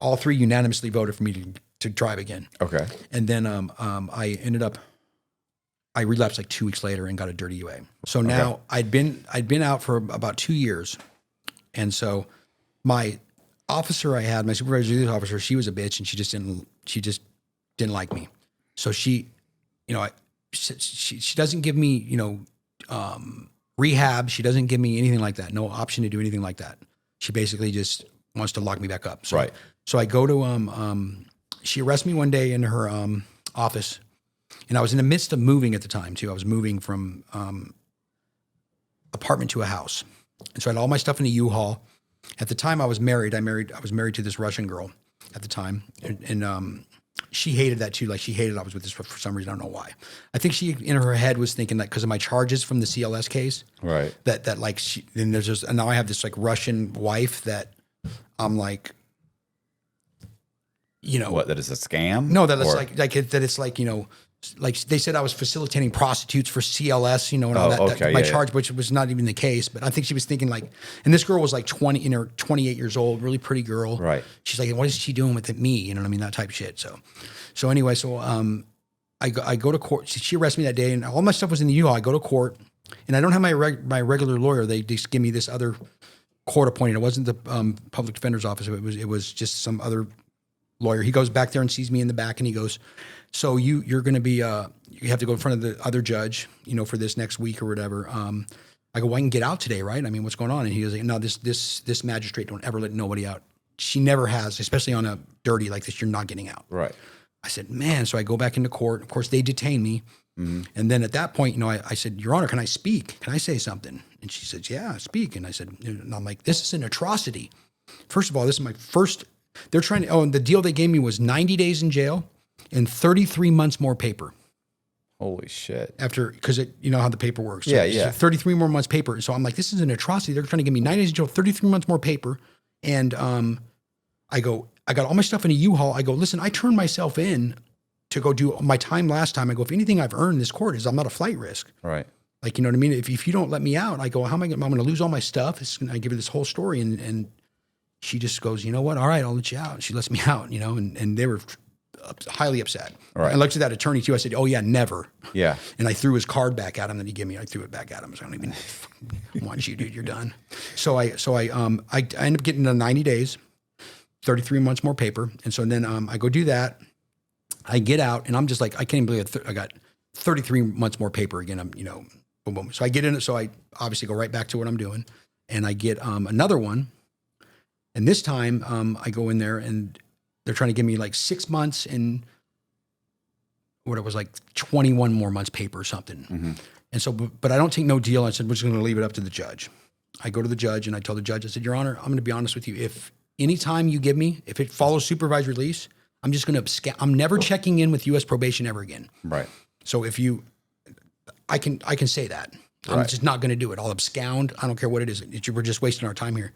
All three unanimously voted for me to drive again. Okay. And then I ended up. I relapsed like 2 weeks later and got a dirty UA. So now I'd been out for about 2 years, and so my officer I had, my supervisor officer, she was a bitch, and she just didn't like me. So she, you know, she doesn't give me, you know, rehab. She doesn't give me anything like that. No option to do anything like that. She basically just wants to lock me back up. So, Right. So I go to, she arrests me one day in her office, and I was in the midst of moving at the time too. I was moving from apartment to a house. And so I had all my stuff in a U-Haul. At the time I was married. I was married to this Russian girl at the time. And she hated that too. Like, she hated I was with this for some reason. I don't know why. I think she, in her head, was thinking that because of my charges from the CLS case, Right. that like, then there's just, and now I have this like Russian wife that I'm like, you know. What, that is a scam? No, that it's Or- that it's like, you know, like they said I was facilitating prostitutes for CLS, you know, and all that. okay, My yeah, charge, which was not even the case, but I think she was thinking like, and this girl was like 28 years old, really pretty girl. Right. She's like, what is she doing with me? You know what I mean? That type of shit. So anyway, I go to court. She arrests me that day, and all my stuff was in the U-Haul. I go to court, and I don't have my regular lawyer. They just give me this other court appointed. It wasn't the public defender's office. It was just some other lawyer. He goes back there and sees me in the back, and he goes, so you're going to be, you have to go in front of the other judge, you know, for this next week or whatever. I go, well, I can get out today, right? I mean, what's going on? And he goes, no, this magistrate don't ever let nobody out. She never has, especially on a dirty like this. You're not getting out. Right. I said, man. So I go back into court. Of course, they detain me. Mm-hmm. And then at that point, you know, I said, Your Honor, can I speak? Can I say something? And she said, yeah, speak. And I said, and I'm like, this is an atrocity. First of all, this is my first. They're trying to. Oh, and the deal they gave me was 90 days in jail and 33 months more paper. Holy shit. After, because you know how the paper works. So Yeah. 33 more months paper. So I'm like, this is an atrocity. They're trying to give me 90 days in jail, 33 months more paper. And I go, I got all my stuff in a U-Haul. I go, listen, I turned myself in to go do my time last time. I go, if anything I've earned in this court is I'm not a flight risk. Right. Like, you know what I mean? If you don't let me out, I go, how am I going to lose all my stuff? I give her this whole story. And she just goes, you know what? All right, I'll let you out. And she lets me out, you know, and they were highly upset. Right. I looked at that attorney too. I said, oh yeah, never. Yeah. And I threw his card back at him that he gave me. I threw it back at him. So I don't even want you, dude. You're done. So I end up getting to 90 days, 33 months more paper. And so then I go do that. I get out and I'm just like, I can't even believe I got 33 months more paper again. I'm, you know, boom, boom. So I get in it. So I obviously go right back to what I'm doing, and I get another one. And this time I go in there and they're trying to give me like 6 months and what it was like 21 more months paper or something. Mm-hmm. And so, but I don't take no deal. I said, we're just going to leave it up to the judge. I go to the judge and I told the judge, I said, Your Honor, I'm going to be honest with you. If any time you give me, if it follows supervised release, I'm just going to, I'm never checking in with U.S. probation ever again. Right. So if you, I can say that. I'm just not going to do it. I'll abscond. I don't care what it is. We're just wasting our time here.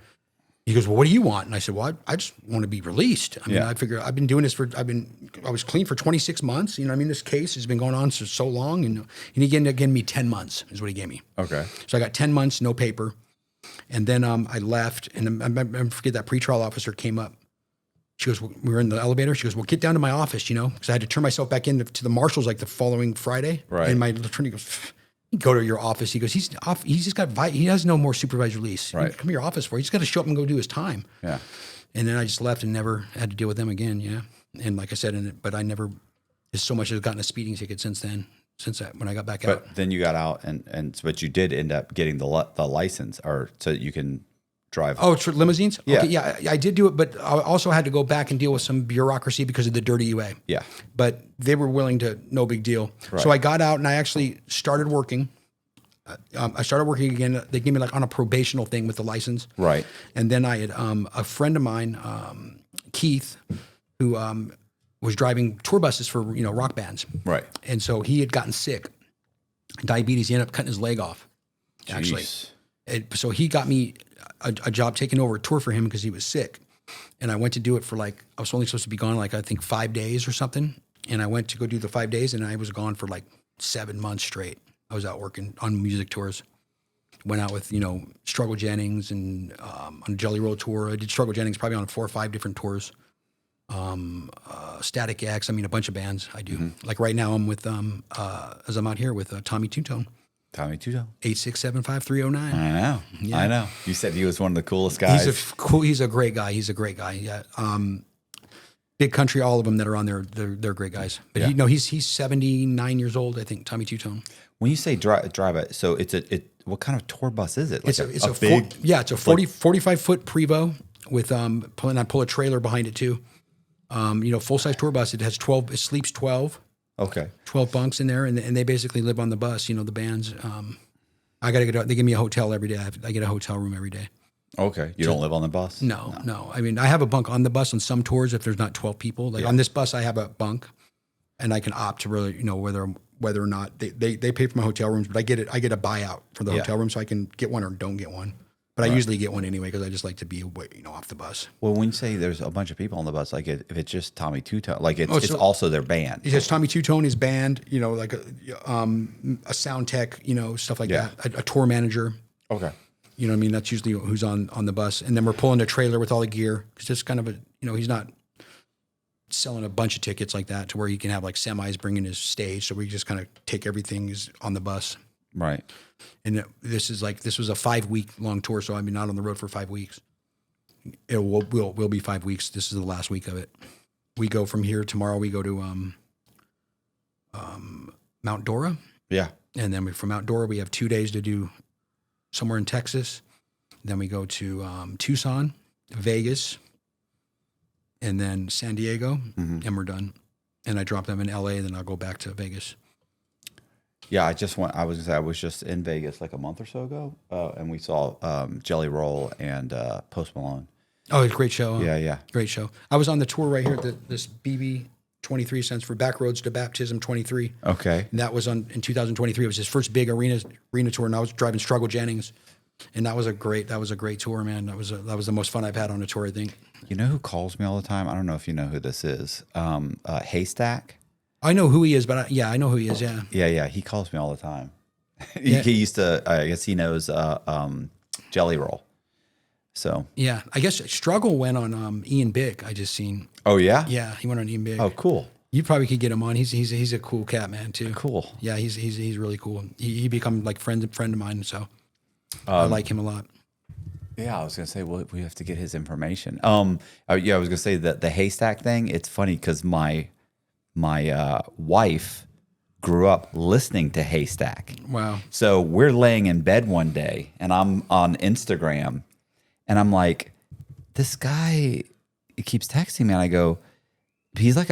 He goes, well, what do you want? And I said, well, I just want to be released. I mean, I figure I've been doing this I was clean for 26 months. You know what I mean? This case has been going on for so long. And he ended up giving me 10 months is what he gave me. Okay. So I got 10 months, no paper. And then I left, and I forget that pretrial officer came up. She goes, well, we were in the elevator. She goes, well, get down to my office, you know, because I had to turn myself back in to the marshals like the following Friday. Right. And my attorney goes, go to your office. He goes, he's off. He's just he has no more supervised release. Right. Come to your office for. He's got to show up and go do his time. Yeah. And then I just left and never had to deal with them again. Yeah. And like I said, but I never, there's so much I've gotten a speeding ticket since then, when I got back out. But then you got out but you did end up getting the license, or so that you can drive. Oh, limousines? Yeah. Okay, yeah, I did do it, but I also had to go back and deal with some bureaucracy because of the dirty UA. Yeah. But they were willing to, no big deal. So I got out and I actually started working. I started working again. They gave me like on a probational thing with the license. Right. And then I had a friend of mine, Keith, who was driving tour buses for rock bands. Right. And so he had gotten sick, diabetes. He ended up cutting his leg off. Actually, so he got me a job taking over a tour for him because he was sick. And I went to do it for I was only supposed to be gone I think 5 days or something. And I went to go do the 5 days, and I was gone for 7 months straight. I was out working on music tours. Went out with, Struggle Jennings and on a Jelly Roll tour. I did Struggle Jennings probably on 4 or 5 different tours. Static X, a bunch of bands I do. Mm-hmm. Like right now I'm with, as I'm out here with Tommy Two-Tone. Tommy Two-Tone. 8675309. I know. Yeah. I know. You said he was one of the coolest guys. He's a great guy. He's a great guy. Yeah. Big Country, all of them that are on there, they're great guys. But he's 79 years old, I think, Tommy Two-Tone. When you say drive it, so what kind of tour bus is it? Like It's a big, it's a 45 foot Prevo with I pull a trailer behind it too. Full size tour bus. It has 12. It sleeps 12. Okay. 12 bunks in there, and they basically live on the bus. The bands. I gotta get. They give me a hotel every day. I get a hotel room every day. Okay. You don't live on the bus? No. I have a bunk on the bus on some tours if there's not 12 people. On this bus, I have a bunk, and I can opt to really, whether or not they pay for my hotel rooms, but I get a buyout for the hotel room, so I can get one or don't get one. But I usually get one anyway because I just like to be off the bus. Well, when you say there's a bunch of people on the bus, if it's just Tommy Two-Tone, it's also their band. It's Tommy Two-Tone, his band, like a sound tech, stuff like that, a tour manager. Okay. That's usually who's on the bus. And then we're pulling a trailer with all the gear. It's just kind of he's not selling a bunch of tickets like that to where he can have semis bringing his stage. So we just kind of take everything is on the bus. Right. And this was a 5-week long tour. So not on the road for 5 weeks. It will be 5 weeks. This is the last week of it. We go from here tomorrow. We go to Mount Dora. Yeah. And then from Mount Dora, we have 2 days to do somewhere in Texas. Then we go to Tucson, Vegas, and then San Diego, and we're done. And I drop them in LA, then I'll go back to Vegas. Yeah, I was just in Vegas a month or so ago, and we saw Jelly Roll and Post Malone. Oh, it's a great show. Yeah. Great show. I was on the tour right here, this BB 23 stands for Backroads to Baptism 23. Okay. And that was in 2023. It was his first big arena tour, and I was driving Struggle Jennings. And that was a great tour, man. That was the most fun I've had on a tour, I think. You know who calls me all the time? I don't know if you know who this is. Haystack. I know who he is, but I know who he is. Yeah. Yeah. He calls me all the time. He used to. I guess he knows Jelly Roll. So yeah, I guess Struggle went on Ian Big. I just seen. Oh yeah. Yeah, he went on Ian Big. Oh cool. You probably could get him on. He's a cool cat, man, too. Cool. Yeah, he's really cool. He become friend of mine, so I like him a lot. Yeah, I was gonna say, well, we have to get his information. I was gonna say that the Haystack thing. It's funny because my wife grew up listening to Haystack. Wow. So we're laying in bed one day, and I'm on Instagram, and I'm like, this guy keeps texting me, and I go, he's like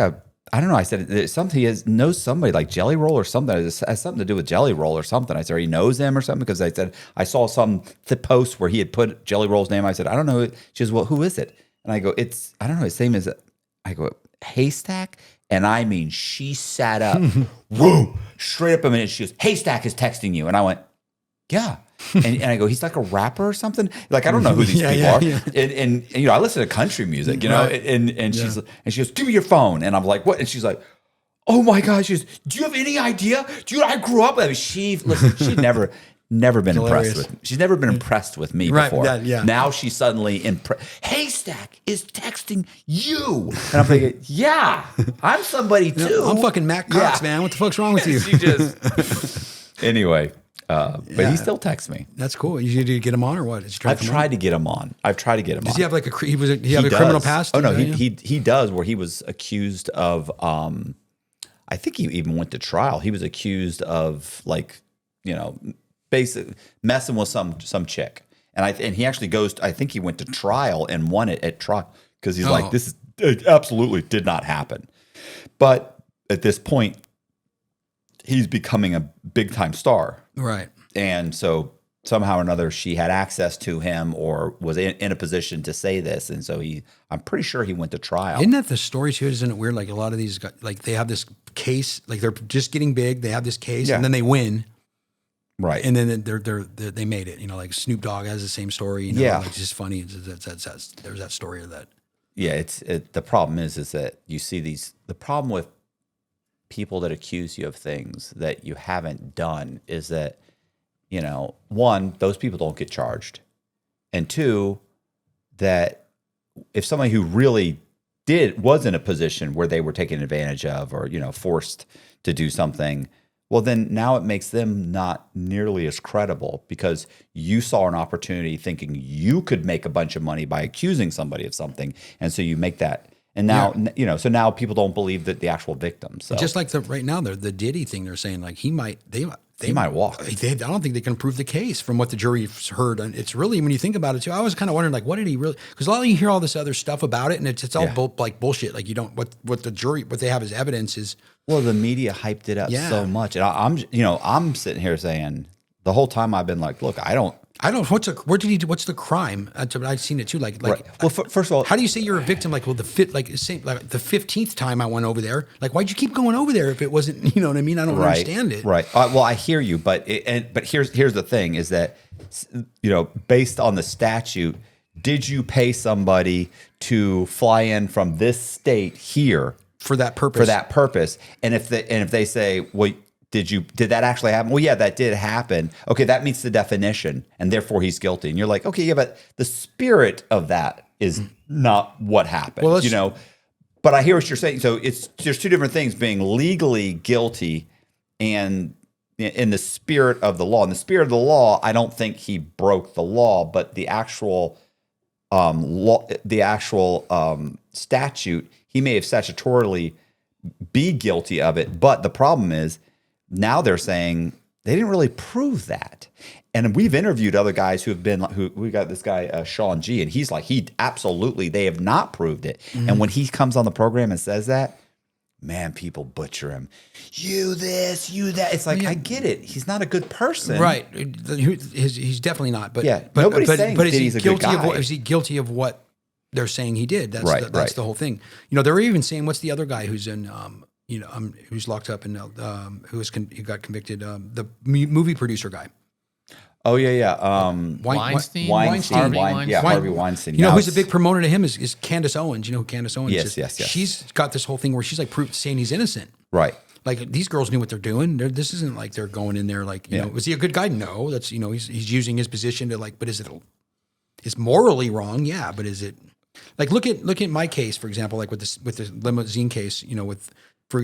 I don't know. I said there's something. He knows somebody like Jelly Roll or something. It has something to do with Jelly Roll or something. I said, he knows him or something, because I said I saw some post where he had put Jelly Roll's name. I said, I don't know. She goes, well, who is it? And I go, I don't know. His name is. I go, Haystack, and I mean, she sat up, whoa, straight up a minute. She goes, Haystack is texting you, and I went, yeah. And I go, he's like a rapper or something. Like, I don't know who these people are. Yeah. And I listen to country music, right. and she goes, give me your phone. And I'm like, what? And she's like, oh my gosh. She goes, do you have any idea? Dude, I grew up. She'd never been impressed with me. She's never been impressed with me before. Yeah. Now she's suddenly impressed. Haystack is texting you. And I'm thinking, yeah, I'm somebody too. I'm fucking Matt Cox, man. What the fuck's wrong with you? She just anyway. But he still texts me. That's cool. You need to get him on or what? I've tried to get him on. Does he have a criminal past? Oh no, he does. Where he was accused of. I think he even went to trial. He was accused of basically messing with some chick, And he actually goes. I think he went to trial and won it at trial because he's like, this is it absolutely did not happen. But at this point, he's becoming a big time star, Right. and so somehow or another she had access to him or was in a position to say this, and so I'm pretty sure he went to trial. Isn't that the story too? Isn't it weird? Like a lot of these guys, like they have this case, like they're just getting big. They have this case, and then they win, right? And then they made it. You know, like Snoop Dogg has the same story. You know, like it's just funny. There's that story of that. Yeah, the problem is that you see the problem with people that accuse you of things that you haven't done is that, you know, one, those people don't get charged. And two, that if somebody who really was in a position where they were taken advantage of or, you know, forced to do something, well, then now it makes them not nearly as credible because you saw an opportunity thinking you could make a bunch of money by accusing somebody of something. And so you make that. And now, you know, so now people don't believe that the actual victim. So just like right now, the Diddy thing, they're saying like he might walk. I don't think they can prove the case from what the jury's heard. And it's really, when you think about it too, I was kind of wondering like, what did he really, because a lot of you hear all this other stuff about it and it's all like bullshit. Like you don't, what the jury, what they have as evidence is. Well, the media hyped it up so much. And I'm sitting here saying the whole time I've been like, look, I don't, what's the crime? I've seen it too. Like, right. Well, first of all, how do you say you're a victim? Like, well, the 15th time I went over there, like, why'd you keep going over there if it wasn't, you know what I mean? I don't understand it. Right. Well, I hear you, but here's the thing is that, you know, based on the statute, did you pay somebody to fly in from this state here for that purpose? And if they say, well, did that actually happen? Well, yeah, that did happen. Okay, that meets the definition, and therefore he's guilty. And you're like, okay, yeah, but the spirit of that is not what happened. Well, you know. But I hear what you're saying. So there's two different things: being legally guilty and in the spirit of the law. In the spirit of the law, I don't think he broke the law, but the actual statute, he may have statutorily be guilty of it. But the problem is, now they're saying they didn't really prove that. And we've interviewed other guys we got this guy, Sean G, and he's like, they have not proved it. Mm-hmm. And when he comes on the program and says that, man, people butcher him. You this, you that. It's like, I get it. He's not a good person. Right. He's definitely not. But nobody's saying that he's a good guy. Is he guilty of what they're saying he did? That's the whole thing. You know, they were even saying, what's the other guy who's in who's locked up and who got convicted? The movie producer guy. Oh yeah. Weinstein. Harvey Weinstein. You know who's a big promoter to him is Candace Owens. You know who Candace Owens is? Yes. She's got this whole thing where she's like saying he's innocent. Right. Like these girls knew what they're doing. This isn't like they're going in there like, you know, was he a good guy? No. That's, you know, he's using his position to like, but it's morally wrong? Yeah, but is it like look at my case, for example, like with the limousine case, you know, for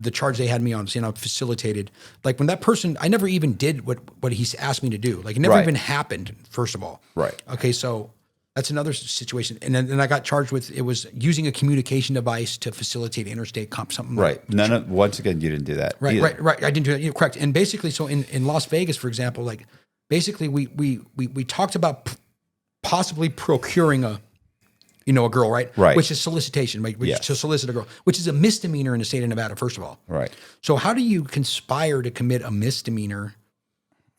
the charge they had me on, saying I facilitated. Like when that person, I never even did what he asked me to do. Like it never even happened, first of all. Right. Okay, so that's another situation. And then I got charged with, it was using a communication device to facilitate interstate something. Right. Once again, you didn't do that. Right. I didn't do that. You're correct. And basically, so in Las Vegas, for example, like basically we talked about possibly procuring a girl, right? Right. Which is solicitation, right? To solicit a girl, which is a misdemeanor in the state of Nevada, first of all. Right. So how do you conspire to commit a misdemeanor?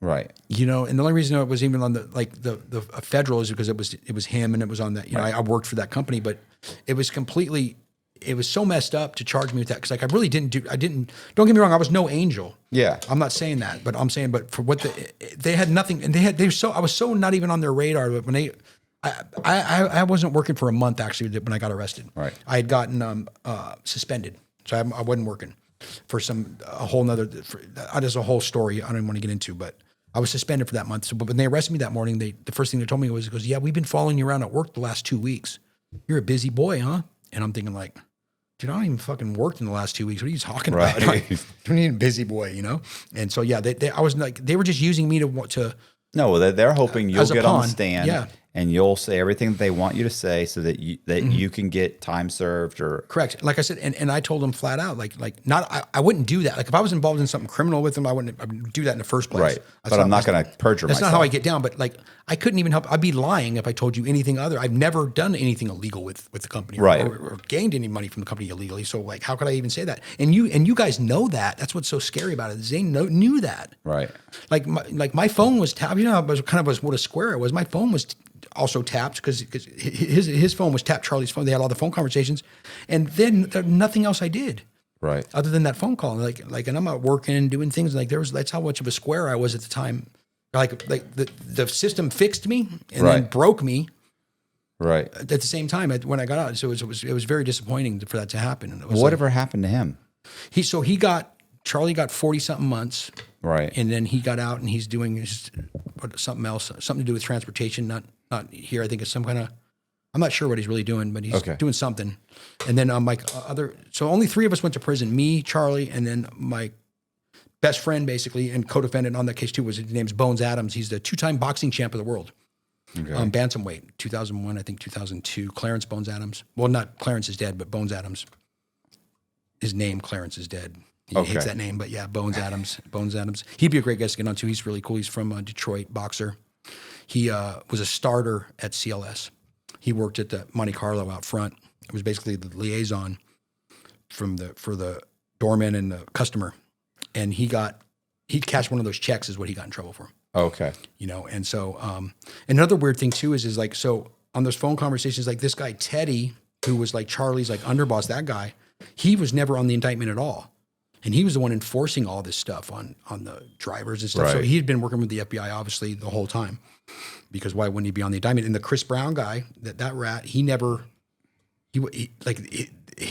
Right. You know, and the only reason it was even on the federal is because it was him and it was on that, you know, I worked for that company, but it was so messed up to charge me with that. Cause like I really don't get me wrong, I was no angel. Yeah. I'm not saying that, but I'm saying, but for what they had nothing, and I was so not even on their radar, but when I wasn't working for a month actually when I got arrested. Right. I had gotten suspended, so I wasn't working for a whole story I don't even want to get into, but I was suspended for that month. So, but when they arrested me that morning, the first thing they told me was, yeah, we've been following you around at work the last 2 weeks. You're a busy boy, huh? And I'm thinking like, dude, I don't even fucking worked in the last 2 weeks. What are you talking about? I'm a busy boy, you know? And so, yeah, I was like, they were just using me to no, they're hoping you'll get on the stand. Yeah. And you'll say everything that they want you to say so that you can get time served or correct. Like I said, and I told them flat out, I wouldn't do that. Like if I was involved in something criminal with them, I wouldn't do that in the first place. Right. But I'm not going to perjure myself. That's not how I get down. But like I couldn't even help. I'd be lying if I told you anything other. I've never done anything illegal with the company, Right. or gained any money from the company illegally. So like, how could I even say that? And you guys know that. That's what's so scary about it. Zane knew that. Right. Like my phone was tapped. You know, what a square it was. My phone was also tapped because his phone was tapped. Charlie's phone. They had all the phone conversations, and then nothing else I did. Right. Other than that phone call, like, and I'm out working and doing things like that's how much of a square I was at the time. Like the system fixed me and then broke me. Right. At the same time when I got out. So it was very disappointing for that to happen. And it was Whatever happened to him? Charlie got 40 something months. Right. And then he got out and he's doing something else, something to do with transportation. Not here. I think it's some kind of, I'm not sure what he's really doing, but he's doing something. And then so only 3 of us went to prison, me, Charlie, and then my best friend basically, and co-defendant on that case too, his name's Bones Adams. He's the 2-time boxing champ of the world. Okay. Bantamweight, 2001, I think 2002, Clarence Bones Adams. Well, not Clarence is dead, but Bones Adams. His name, Clarence, is dead. He hates that name, but yeah, Bones Adams. Bones Adams. He'd be a great guest to get on too. He's really cool. He's from Detroit, boxer. He was a starter at CLS. He worked at the Monte Carlo out front. It was basically the liaison for the doorman and the customer. And he'd cash one of those checks is what he got in trouble for. Okay. You know, and so another weird thing too is like, so on those phone conversations, like this guy Teddy, who was like Charlie's like underboss, that guy, he was never on the indictment at all. And he was the one enforcing all this stuff on the drivers and stuff. Right. So he'd been working with the FBI obviously the whole time, because why wouldn't he be on the indictment? And the Chris Brown guy, that rat, he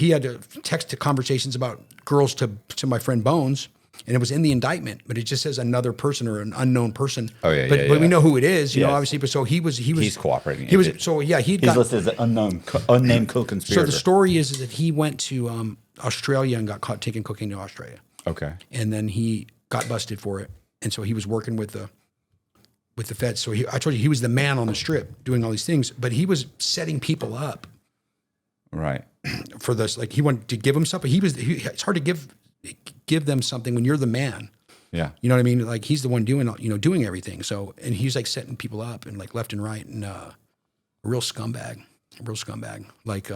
had to text to conversations about girls to my friend Bones. And it was in the indictment, but it just says another person or an unknown person. Oh yeah, but we know who it is, you know, Yes. obviously. But so he's cooperating. He's Listed as an unnamed co-conspirator. So the story is that he went to Australia and got caught taking cocaine to Australia. Okay. And then he got busted for it, and so he was working with the feds. So I told you he was the man on the strip doing all these things, but he was setting people up. Right. For this, like he wanted to give them something. It's hard to give them something when you're the man. Yeah. You know what I mean? Like he's the one doing everything. So, and he's like setting people up and like left and right, and a real scumbag. Like,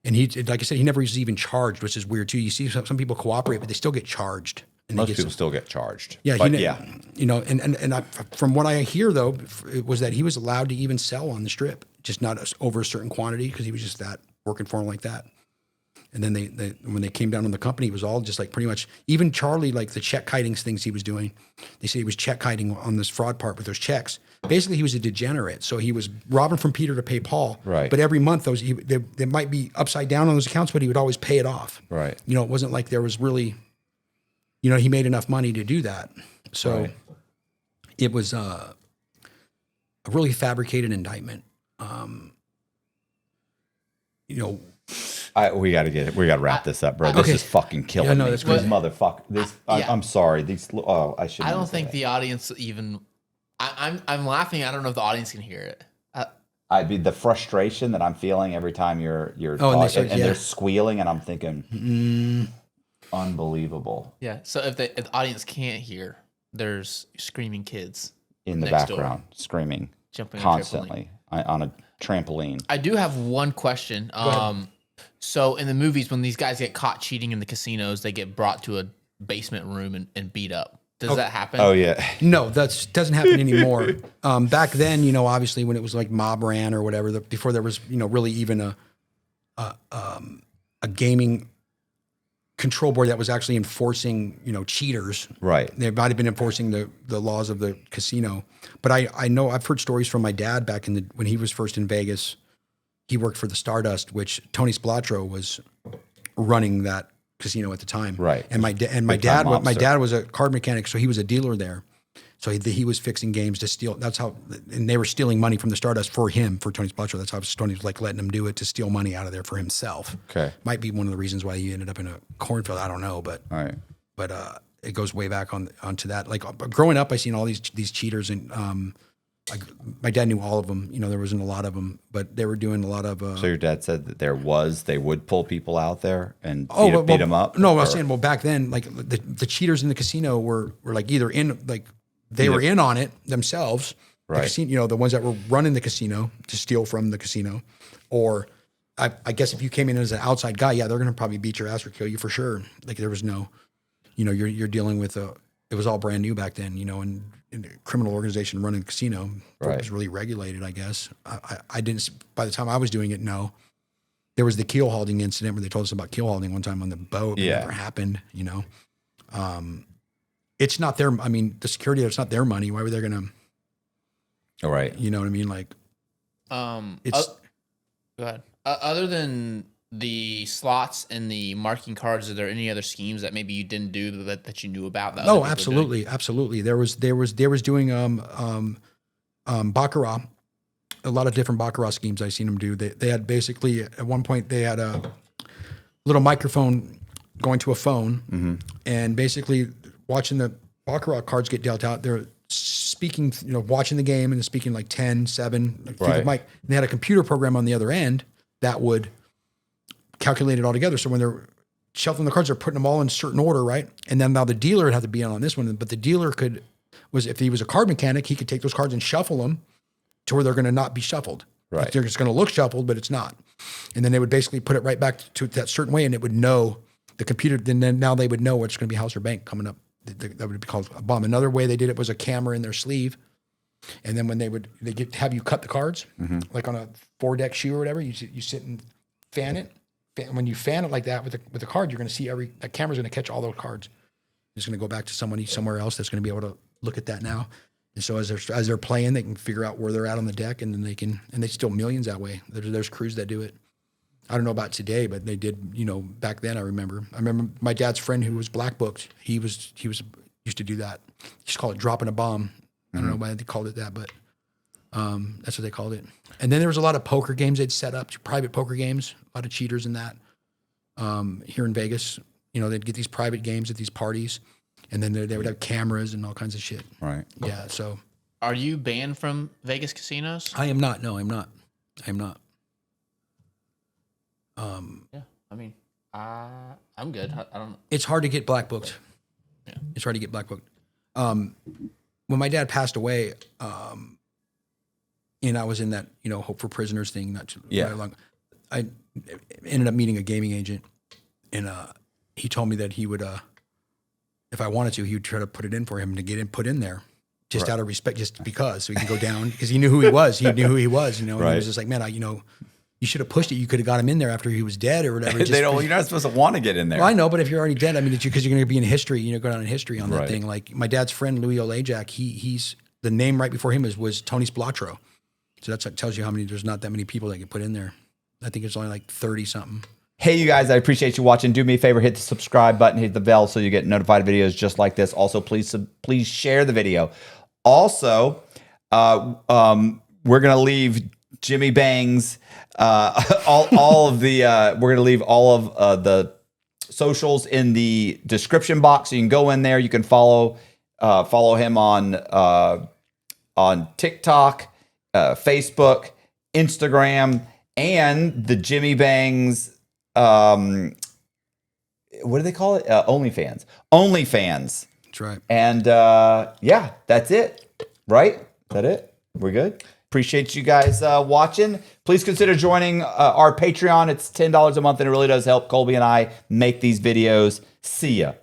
and he, like I said, he never was even charged, which is weird too. You see some people cooperate, but they still get charged. And Most people still get charged. Yeah. But you know, and from what I hear though, it was that he was allowed to even sell on the strip, just not over a certain quantity, because he was just working for him like that. And then when they came down on the company, it was all just like pretty much, even Charlie, like the check kiting things he was doing, they say he was check kiting on this fraud part with those checks. Basically, he was a degenerate. So he was robbing from Peter to pay Paul. Right. But every month, they might be upside down on those accounts, but he would always pay it off. Right. You know, it wasn't like there was really, you know, he made enough money to do that. So it was a really fabricated indictment. You know, we got to wrap this up, bro. This is fucking killing me. that's These crazy. motherfuckers. I'm sorry. I shouldn't. I don't think the audience even. I'm laughing. I don't know if the audience can hear it. I'd be the frustration that I'm feeling every time you're talking, and they're squealing, and I'm thinking, unbelievable. Yeah. So if the audience can't hear, there's screaming kids In the next door, background, screaming jumping on a trampoline. constantly on a trampoline. I do have one question. So in the movies, when these guys get caught cheating in the casinos, they get brought to a basement room and beat up. Does that happen? Oh yeah. No, that doesn't happen anymore. Back then, you know, obviously when it was like Mob Ran or whatever, before there was, you know, really even a gaming control board that was actually enforcing, you know, cheaters. Right. They might have been enforcing the laws of the casino. But I know I've heard stories from my dad back when he was first in Vegas. He worked for the Stardust, which Tony Spilotro was running that casino at the time. Right. And my dad was a card mechanic, so he was a dealer there. So he was fixing games to steal. That's how, and they were stealing money from the Stardust for him, for Tony Spilotro. That's how Tony was like letting him do it to steal money out of there for himself. Okay. Might be one of the reasons why he ended up in a cornfield. I don't know, but All right. but it goes way back onto that. Like growing up, I seen all these cheaters, and my dad knew all of them. You know, there wasn't a lot of them, but they were doing a lot of. So your dad said that they would pull people out there and beat them up? No, I was saying, well, back then, like the cheaters in the casino were like either in, like they were in on it themselves, The casino, the ones that were running the casino to steal from the casino, or I guess if you came in as an outside guy, yeah, they're going to probably beat your ass or kill you for sure. Like there was no, you're dealing with it was all brand new back then, and in a criminal organization running a casino it was really regulated, I guess. I didn't, by the time I was doing it, no. There was the keel hauling incident where they told us about keel hauling one time on the boat. It never happened, It's not their, the security, it's not their money. Why were they going to? All right. You know what I mean? Like, it's, go ahead. Other than the slots and the marking cards, are there any other schemes that maybe you didn't do that you knew about? That no, absolutely. There was doing baccarat, a lot of different baccarat schemes I've seen them do. They had basically at one point they had a little microphone going to a phone, and basically watching the baccarat cards get dealt out. They're speaking, watching the game and speaking like 10, 7, through the mic. And they had a computer program on the other end that would calculate it all together. So when they're shuffling the cards, they're putting them all in a certain order, right? And then now the dealer would have to be on this one, but the dealer if he was a card mechanic, he could take those cards and shuffle them to where they're going to not be shuffled. Right. Like they're just going to look shuffled, but it's not. And then they would basically put it right back to that certain way, and it would know the computer. Then now they would know what's going to be house or bank coming up. That would be called a bomb. Another way they did it was a camera in their sleeve. And then when they have you cut the cards, like on a 4-deck shoe or whatever, you sit and fan it. When you fan it like that with the card, you're going to see that camera's going to catch all those cards. It's going to go back to somebody somewhere else that's going to be able to look at that now. And so as they're playing, they can figure out where they're at on the deck, and then they steal millions that way. There's crews that do it. I don't know about today, but they did, back then. I remember my dad's friend who was black booked. He used to do that. He used to call it dropping a bomb. I don't know why they called it that, but that's what they called it. And then there was a lot of poker games they'd set up, private poker games, a lot of cheaters in that. Here in Vegas, they'd get these private games at these parties, and then they would have cameras and all kinds of shit. Right. Yeah. So, are you banned from Vegas casinos? I am not. No, I'm not. Yeah. I'm good. I don't. It's hard to get black booked. Yeah. It's hard to get black booked. When my dad passed away, and I was in that, Hope for Prisoners thing, not too long, I ended up meeting a gaming agent, and he told me that he would, if I wanted to, he would try to put it in for him to get put in there, just out of respect, just because, so he can go down, because he knew who he was. And he was just like, man, you should have pushed it. You could have got him in there after he was dead or whatever. You're not supposed to want to get in there. Well, I know, but if you're already dead, because you're going to be in history, go down in history on that thing. Like my dad's friend, Louis Olajak, he's the name right before him was Tony Splatro. So that tells you there's not that many people that get put in there. I think it's only like 30 something. Hey, you guys, I appreciate you watching. Do me a favor, hit the subscribe button, hit the bell so you get notified videos just like this. Also, please share the video. Also, we're going to leave Jimmy Bang's all of the we're gonna leave all of the socials in the description box, so you can go in there. You can follow him on TikTok, Facebook, Instagram, and the Jimmy Bang's what do they call it? OnlyFans. That's right. And that's it. Right? Is that it? We're good. Appreciate you guys watching. Please consider joining our Patreon. It's $10 a month, and it really does help Colby and I make these videos. See ya.